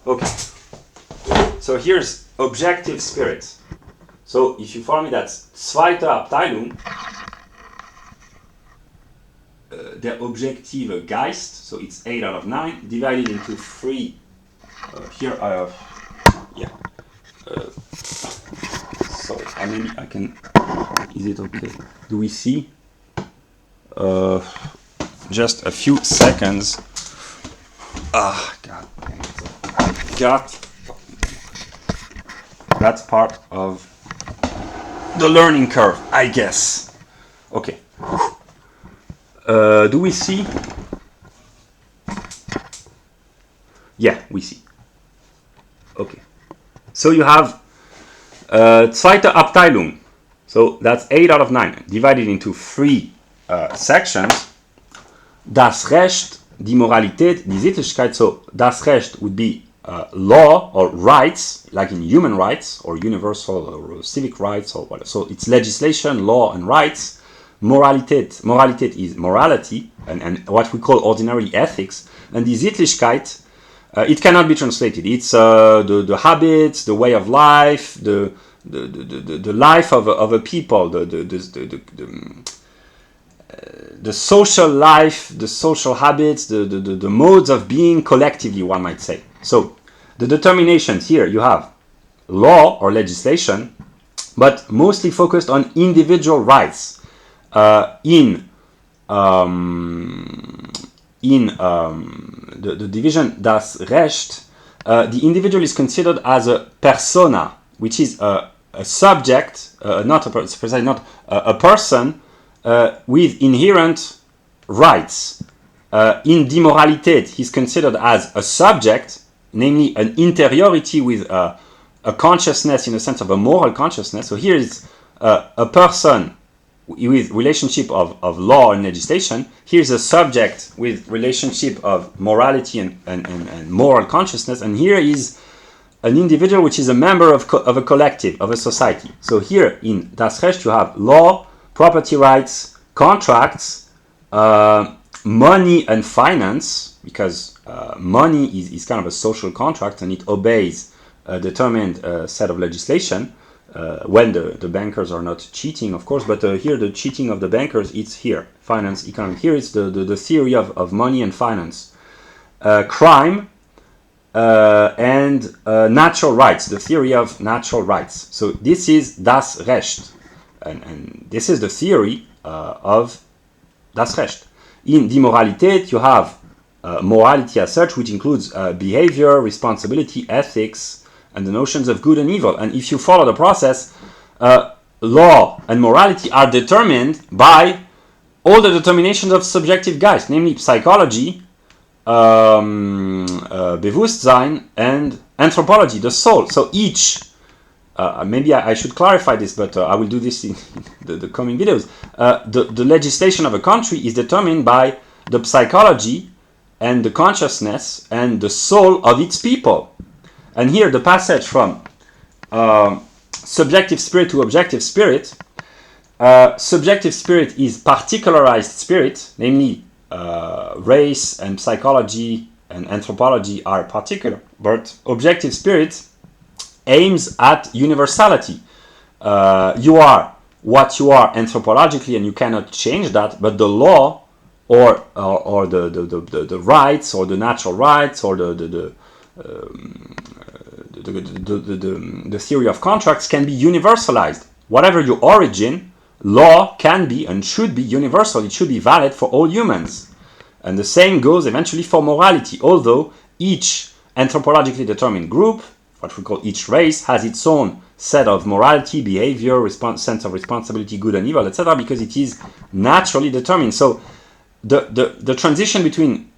Okay, so here's objective spirit. So if you follow me, that's zweite Abteilung, der objektive Geist, so it's 8 out of 9, divided into 3. Here I have, sorry, maybe I can, is it okay? Do we see? Just a few seconds. Ah, God damn it. That's part of the learning curve, I guess. Okay. Do we see? Yeah, we see. Okay. So you have zweite Abteilung. So that's 8 out of 9, divided into 3 sections. Das Recht, die Moralität, die Sittlichkeit. So das Recht would be law or rights, like in human rights or universal or civic rights or whatever. So it's legislation, law, and rights. Moralität is morality and what we call ordinarily ethics. And die Sittlichkeit It cannot be translated. It's the habits, the way of life, the life of a people, the social life, the social habits, the modes of being collectively, one might say. So the determinations here, you have law or legislation, but mostly focused on individual rights. In the division das Recht, the individual is considered as a persona, which is a subject, not a person with inherent rights. In die Moralität, he's considered as a subject, namely an interiority with a consciousness in the sense of a moral consciousness. So here is a person with relationship of law and legislation. Here's a subject with relationship of morality and moral consciousness. And here is an individual which is a member of a collective, of a society. So here in Das Recht you have law, property rights, contracts, money and finance, because money is kind of a social contract and it obeys a determined set of legislation. When the bankers are not cheating, of course, but here the cheating of the bankers, it's here, finance, economic. Here is the theory of money and finance. Crime and natural rights, the theory of natural rights. So this is Das Recht, and this is the theory of Das Recht. In die Moralität, you have morality as such, which includes behavior, responsibility, ethics, and the notions of good and evil. And if you follow the process, law and morality are determined by all the determinations of subjective Geist, namely psychology, Bewusstsein, and anthropology, the soul. So each, maybe I should clarify this, but I will do this in the coming videos. The legislation of a country is determined by the psychology and the consciousness and the soul of its people. And here the passage from subjective spirit to objective spirit. Subjective spirit is particularized spirit, namely race and psychology and anthropology are particular, but objective spirit aims at universality. You are what you are anthropologically and you cannot change that, but the law or the rights or the natural rights or the theory of contracts can be universalized. Whatever your origin, law can be and should be universal. It should be valid for all humans. And the same goes eventually for morality, although each anthropologically determined group, what we call each race, has its own set of morality, behavior, sense of responsibility, good and evil, etc., because it is naturally determined. So the transition between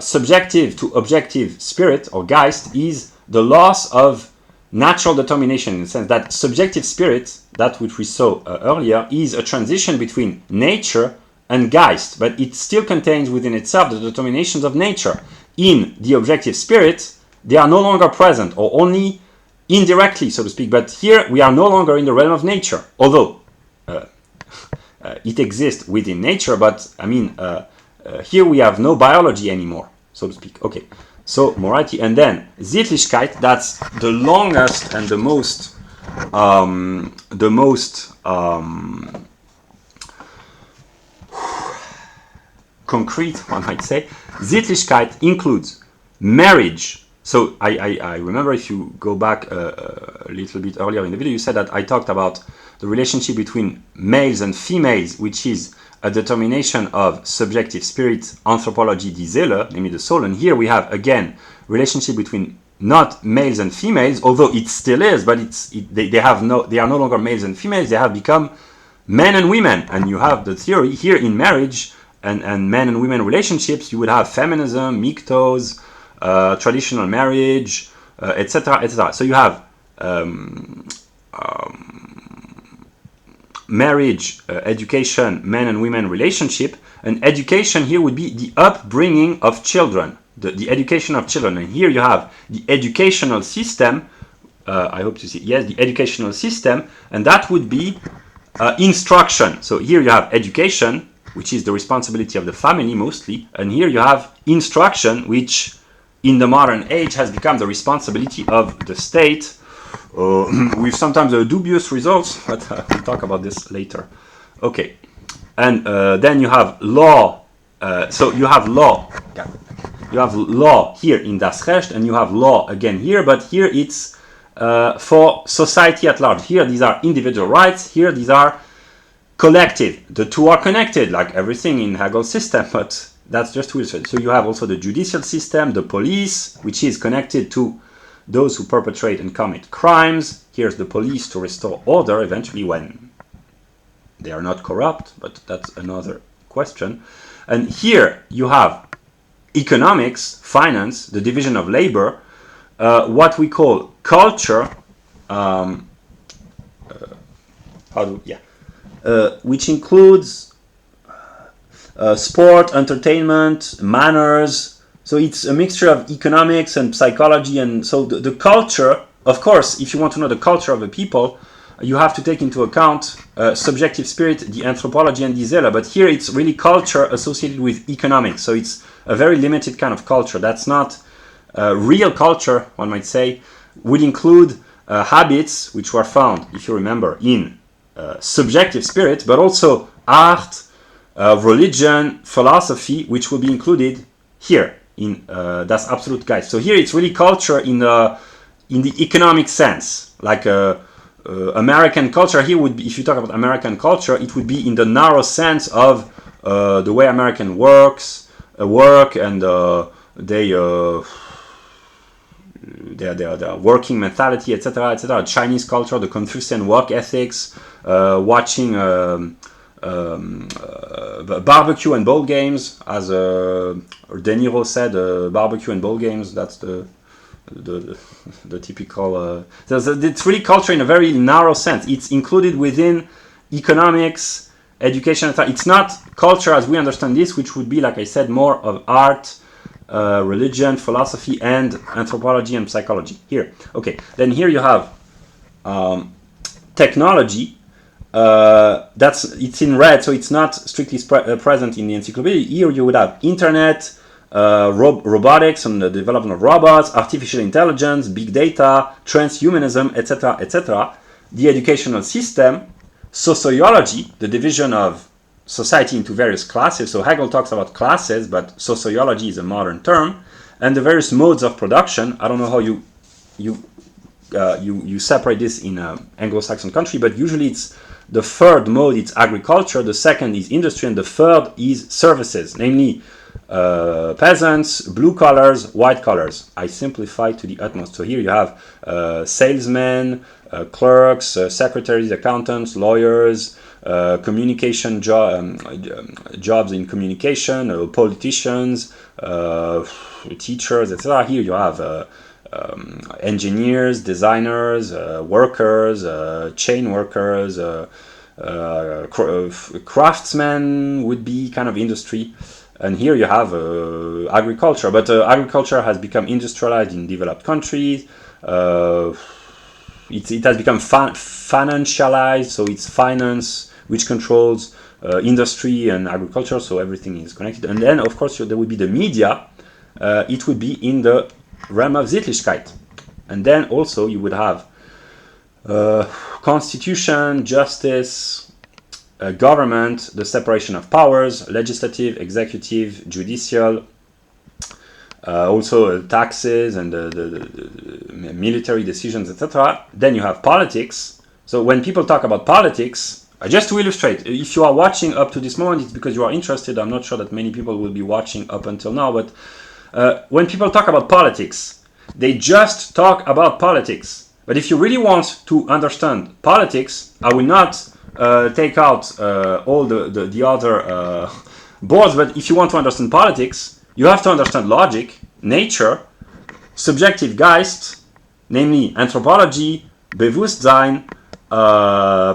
subjective to objective spirit or Geist is the loss of natural determination, in the sense that subjective spirit, that which we saw earlier, is a transition between nature and Geist, but it still contains within itself the determinations of nature. In the objective spirit, they are no longer present, or only indirectly, so to speak, but here we are no longer in the realm of nature, although it exists within nature, but I mean, here we have no biology anymore, so to speak. Okay, so morality, and then Sittlichkeit, that's the longest and the most concrete, one might say. Sittlichkeit includes marriage. So I remember, if you go back a little bit earlier in the video, you said that I talked about the relationship between males and females, which is a determination of subjective spirit, anthropology, die Seele, namely the soul. And here we have, again, relationship between not males and females, although it still is, but they are no longer males and females, they have become men and women. And you have the theory here in marriage and men and women relationships, you would have feminism, miktos, traditional marriage, etc., etc. So you have marriage, education, men and women relationship, and education here would be the upbringing of children, the education of children. And here you have the educational system, I hope to see, yes, the educational system, and that would be instruction. So here you have education, which is the responsibility of the family mostly, and here you have instruction, which in the modern age has become the responsibility of the state, with sometimes dubious results, but we'll talk about this later. Okay, and then you have law. So you have law. You have law here in das Recht, and you have law again here, but here it's for society at large. Here these are individual rights. Here these are collective. The two are connected, like everything in Hegel's system, but that's just two. So you have also the judicial system, the police, which is connected to those who perpetrate and commit crimes. Here's the police to restore order eventually when they are not corrupt, but that's another question. And here you have economics, finance, the division of labor, what we call culture, which includes sport, entertainment, manners. So it's a mixture of economics and psychology. And so the culture, of course, if you want to know the culture of a people, you have to take into account subjective spirit, the anthropology, and the Seele. But here it's really culture associated with economics. So it's a very limited kind of culture. That's not real culture, one might say, would include habits which were found, if you remember, in subjective spirit, but also art, religion, philosophy, which will be included here in Das Absolute Geist. So here it's really culture in the economic sense, like American culture. Here would be, if you talk about American culture, it would be in the narrow sense of the way American work and their working mentality, etc., etc. Chinese culture, the Confucian work ethics, watching barbecue and bowl games, as De Niro said, barbecue and bowl games. That's the typical. It's really culture in a very narrow sense. It's included within economics, education, etc. It's not culture as we understand this, which would be, like I said, more of art, religion, philosophy, and anthropology and psychology. Here, okay. Then here you have technology. It's in red, so it's not strictly present in the encyclopedia. Here you would have internet, robotics and the development of robots, artificial intelligence, big data, transhumanism, etc., etc. The educational system, sociology, the division of society into various classes. So Hegel talks about classes, but sociology is a modern term, and the various modes of production. I don't know how you separate this in an Anglo-Saxon country, but usually it's the third mode, it's agriculture, the second is industry, and the third is services, namely peasants, blue collars, white collars. I simplify to the utmost. So here you have salesmen, clerks, secretaries, accountants, lawyers, communication jobs in communication, politicians, teachers, etc. Here you have engineers, designers, workers, chain workers, craftsmen would be kind of industry. And here you have agriculture, but agriculture has become industrialized in developed countries. It has become financialized, so it's finance which controls industry and agriculture, so everything is connected. And then, of course, there would be the media. It would be in the realm of Sittlichkeit. And then also you would have constitution, justice, government, the separation of powers, legislative, executive, judicial, also taxes and the military decisions, etc. Then you have politics. So when people talk about politics, just to illustrate, if you are watching up to this moment, it's because you are interested. I'm not sure that many people will be watching up until now, but when people talk about politics, they just talk about politics. But if you really want to understand politics, I will not take out all the other boards, but if you want to understand politics, you have to understand logic, nature, subjective Geist, namely anthropology, Bewusstsein,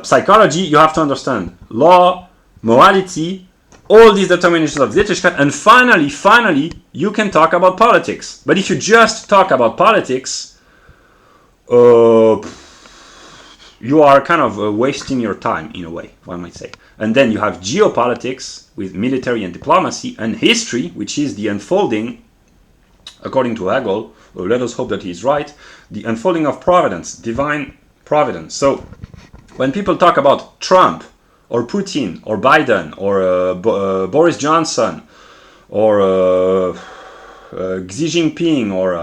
psychology. You have to understand law, morality, all these determinations of Sittlichkeit, and finally, you can talk about politics. But if you just talk about politics, you are kind of wasting your time in a way, one might say. And then you have geopolitics with military and diplomacy, and history, which is the unfolding according to Hegel, let us hope that he is right, the unfolding of providence, divine providence. So when people talk about Trump or Putin or Biden or Boris Johnson or Xi Jinping or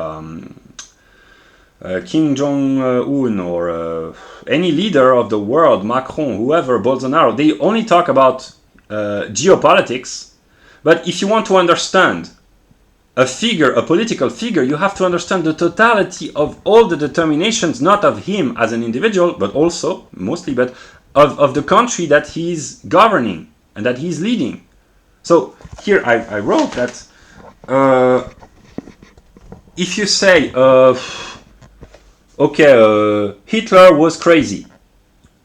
Kim Jong-un or any leader of the world, Macron, whoever, Bolsonaro, they only talk about geopolitics. But if you want to understand a figure, a political figure, you have to understand the totality of all the determinations, not of him as an individual, but also, mostly, but of the country that he's governing and that he's leading. So here I wrote that if you say, Hitler was crazy,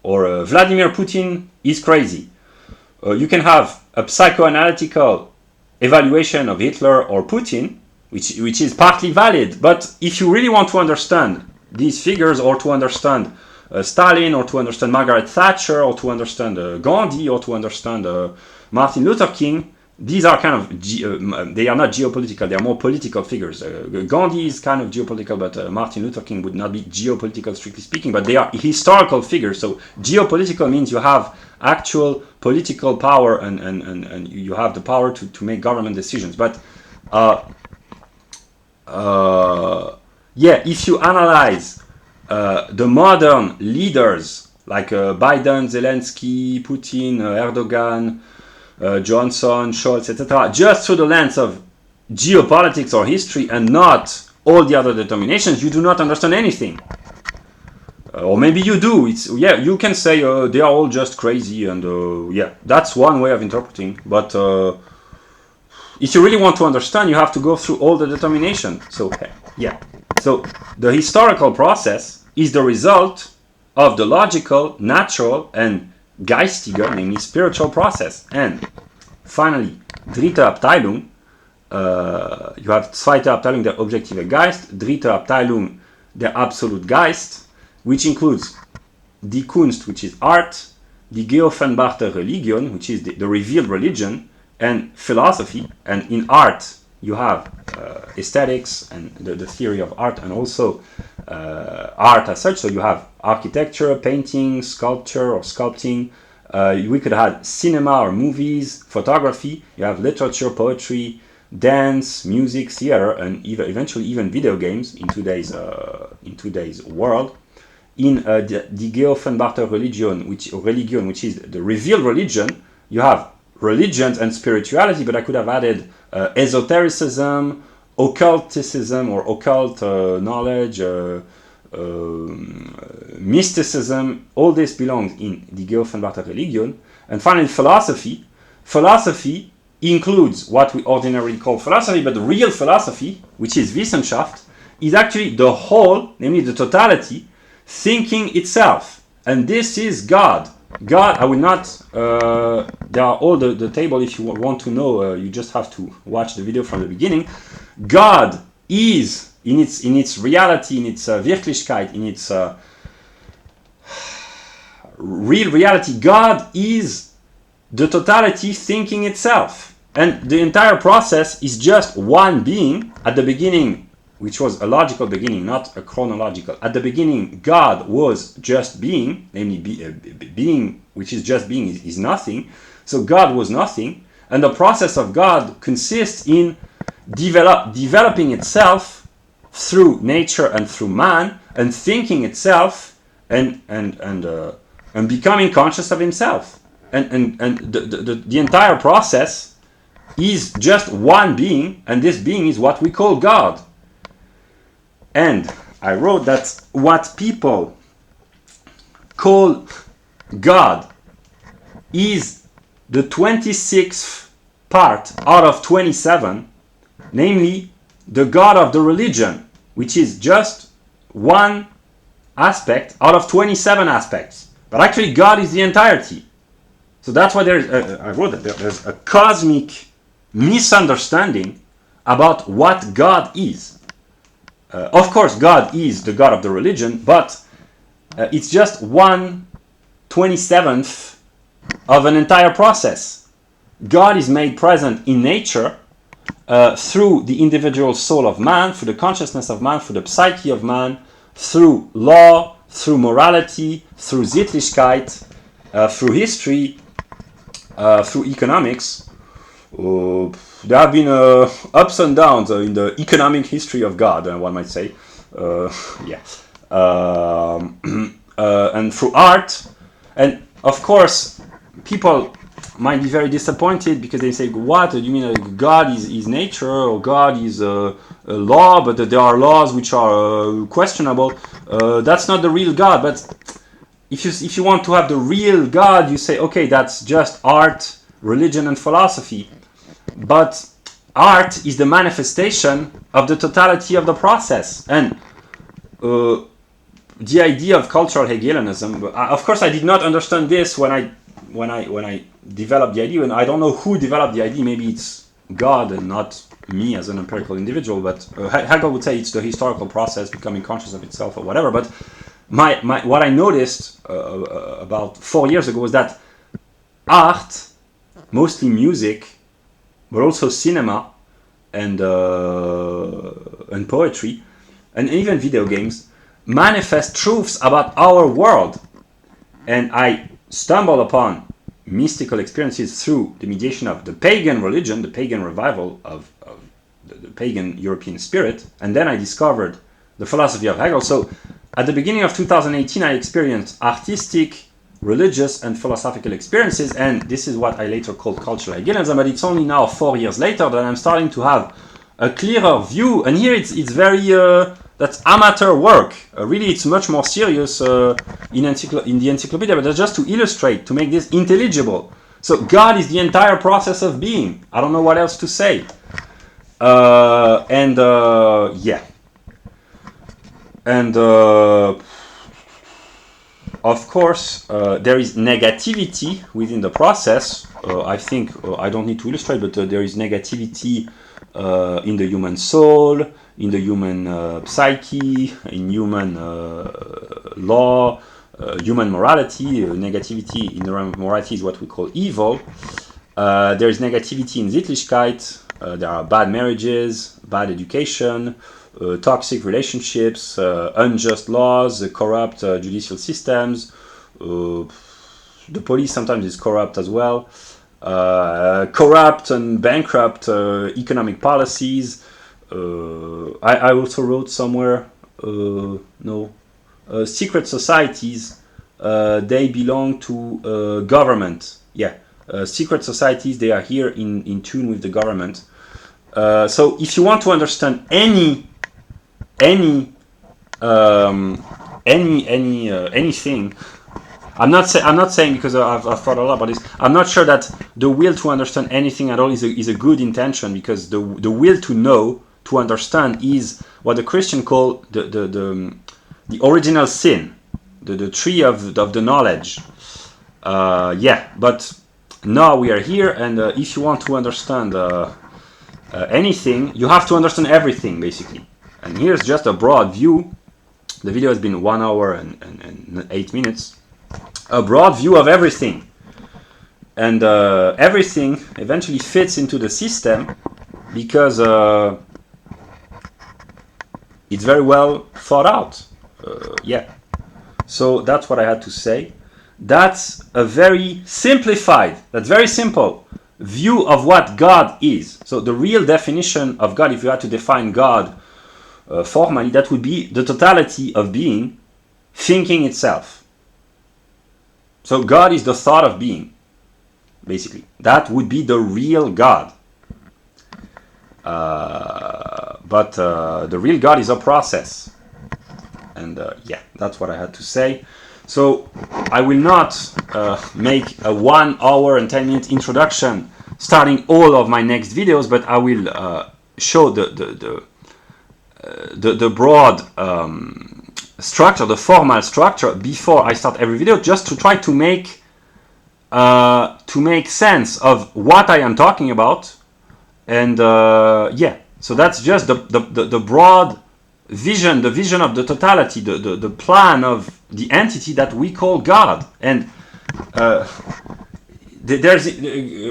or Vladimir Putin is crazy, you can have a psychoanalytical evaluation of Hitler or Putin, which is partly valid. But if you really want to understand these figures, or to understand Stalin, or to understand Margaret Thatcher, or to understand Gandhi, or to understand Martin Luther King, these are kind of, they are not geopolitical, they are more political figures. Gandhi is kind of geopolitical, but Martin Luther King would not be geopolitical, strictly speaking, but they are historical figures. So geopolitical means you have actual political power and you have the power to make government decisions. But if you analyze the modern leaders like Biden, Zelensky, Putin, Erdogan, Johnson, Scholz, etc., just through the lens of geopolitics or history and not all the other determinations, you do not understand anything. Or maybe you do. You can say they are all just crazy, and that's one way of interpreting. But if you really want to understand, you have to go through all the determination. So so the historical process is the result of the logical, natural, and geistige, namely spiritual process. And finally, dritte Abteilung, you have zweite Abteilung der objektive Geist, dritte Abteilung der absolute Geist, which includes die Kunst, which is art, die geoffenbarte Religion, which is the revealed religion, and philosophy. And in art, you have aesthetics and the theory of art, and also art as such. So you have architecture, painting, sculpture or sculpting. We could have cinema or movies, photography. You have literature, poetry, dance, music, theater, and eventually even video games in today's world. In die geoffenbarte Religion, which is the revealed religion, you have religions and spirituality, but I could have added esotericism, occulticism or occult knowledge, mysticism. All this belongs in die geoffenbarte Religion. And finally, philosophy. Philosophy includes what we ordinarily call philosophy, but the real philosophy, which is Wissenschaft, is actually the whole, namely the totality, thinking itself. And this is God. God, I will not, there are all the table. If you want to know, you just have to watch the video from the beginning. God is, in its reality, in its Wirklichkeit, in its real reality, God is the totality thinking itself. And the entire process is just one being at the beginning, which was a logical beginning, not a chronological. At the beginning, God was just being, namely being, which is just being, is nothing. So God was nothing. And the process of God consists in developing itself through nature and through man, and thinking itself and becoming conscious of himself. And the entire process is just one being, and this being is what we call God. And I wrote that what people call God is the 26th part out of 27, namely the God of the religion, which is just one aspect out of 27 aspects. But actually God is the entirety. So that's why I wrote that there's a cosmic misunderstanding about what God is. Of course, God is the God of the religion, but it's just 1/27th of an entire process. God is made present in nature through the individual soul of man, through the consciousness of man, through the psyche of man, through law, through morality, through Sittlichkeit, through history, through economics. There have been ups and downs in the economic history of God, one might say. And through art. And of course, people might be very disappointed because they say, what do you mean God is nature, or God is a law, but there are laws which are questionable. That's not the real God. But if you want to have the real God, you say, okay, that's just art, religion, and philosophy. But art is the manifestation of the totality of the process. And the idea of cultural Hegelianism, of course, I did not understand this when I developed the idea, and I don't know who developed the idea. Maybe it's God and not me as an empirical individual. But Hegel would say it's the historical process becoming conscious of itself or whatever. But what I noticed about 4 years ago was that art, mostly music, but also cinema and poetry, and even video games, manifest truths about our world. And I stumble upon mystical experiences through the mediation of the pagan religion, the pagan revival of the pagan European spirit, and then I discovered the philosophy of Hegel. So at the beginning of 2018, I experienced artistic, religious, and philosophical experiences, and this is what I later called cultural Hegelianism. But it's only now 4 years later that I'm starting to have a clearer view, and here it's very that's amateur work. Really, it's much more serious in the encyclopedia, but that's just to illustrate, to make this intelligible. So God is the entire process of being. I don't know what else to say. Of course, there is negativity within the process. I think I don't need to illustrate, but there is negativity in the human soul, in the human psyche, in human law, human morality. Negativity in the realm of morality is what we call evil. There is negativity in Sittlichkeit. There are bad marriages, bad education, toxic relationships, unjust laws, corrupt judicial systems. The police sometimes is corrupt as well. Corrupt and bankrupt economic policies. I also wrote somewhere, secret societies, they belong to government. Secret societies, they are here in tune with the government. So if you want to understand anything, I'm not saying, because I've thought a lot about this. I'm not sure that the will to understand anything at all is a good intention, because the will to know, to understand, is what the Christian call the original sin, the tree of the knowledge. But now we are here, and if you want to understand anything, you have to understand everything, basically. And here's just a broad view. The video has been 1 hour and 8 minutes. A broad view of everything. And everything eventually fits into the system because it's very well thought out. So that's what I had to say. That's a very simplified, that's very simple view of what God is. So the real definition of God, if you had to define God formally, that would be the totality of being, thinking itself. So God is the thought of being, basically. That would be the real God. But the real God is a process. And that's what I had to say. So I will not make a 1 hour and 10 minute introduction starting all of my next videos, but I will show the broad structure, the formal structure before I start every video, just to try to make sense of what I am talking about. And so that's just the broad vision, the vision of the totality, the plan of the entity that we call God. And there's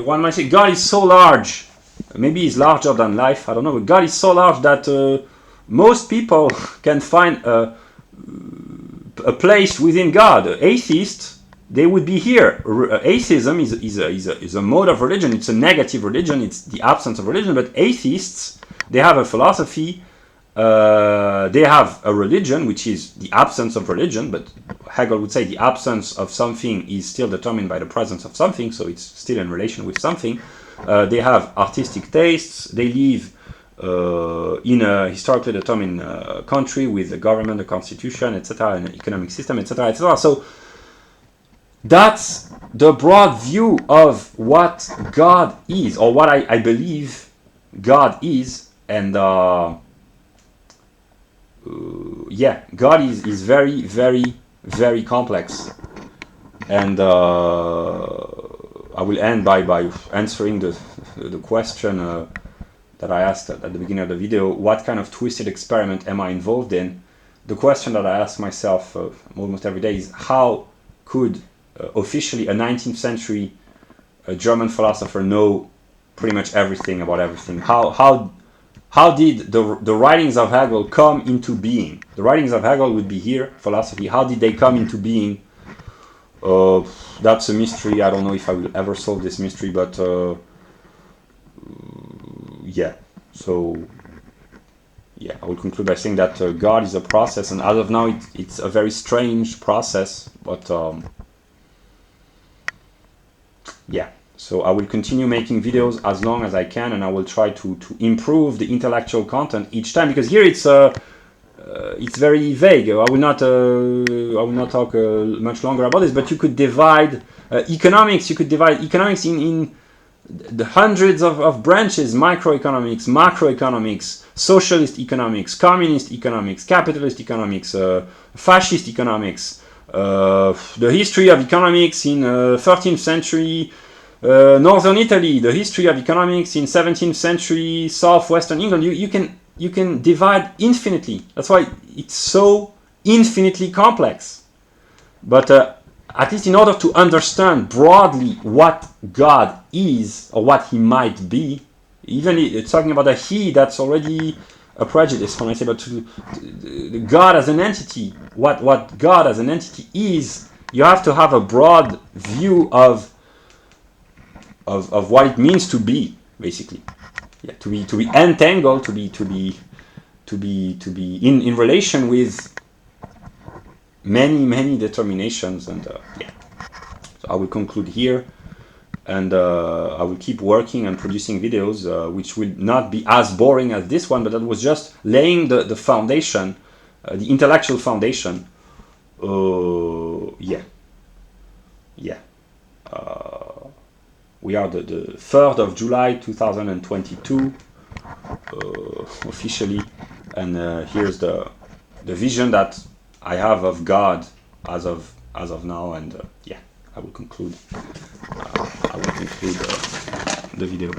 one might say God is so large maybe he's larger than life, I don't know, but God is so large that most people can find a place within God. Atheists, they would be here. Atheism is a mode of religion. It's a negative religion. It's the absence of religion. But atheists, they have a philosophy. They have a religion, which is the absence of religion. But Hegel would say the absence of something is still determined by the presence of something. So it's still in relation with something. They have artistic tastes. They live in a historically determined country with a government, a constitution, etc., an economic system, etc., etc. So that's the broad view of what God is, or what I believe God is. And yeah, God is very, very, very complex. And I will end by answering the question that I asked at the beginning of the video. What kind of twisted experiment am I involved in? The question that I ask myself almost every day is, how could officially a 19th century German philosopher know pretty much everything about everything? How did the writings of Hegel come into being? The writings of Hegel would be here, philosophy. How did they come into being? That's a mystery. I don't know if I will ever solve this mystery, but yeah. So yeah, I will conclude by saying that God is a process, and as of now it's a very strange process, but yeah. So I will continue making videos as long as I can, and I will try to improve the intellectual content each time, because here it's very vague. I will not talk much longer about this, but you could divide economics. You could divide economics in the hundreds of branches: microeconomics, macroeconomics, socialist economics, communist economics, capitalist economics, fascist economics, the history of economics in 13th century northern Italy, the history of economics in 17th century southwestern England. You can divide infinitely. That's why it's so infinitely complex. But at least in order to understand broadly what God is, or what he might be, even talking about a he, that's already a prejudice when I say, but God as an entity, what God as an entity is, you have to have a broad view of what it means to be, basically. Yeah, to be entangled, to be in relation with many determinations. And yeah, so I will conclude here, and I will keep working and producing videos which will not be as boring as this one, but that was just laying the foundation, the intellectual foundation. Yeah. We are the 3rd of July 2022 officially, and here's the vision that I have of God as of now. And yeah, I will conclude the video.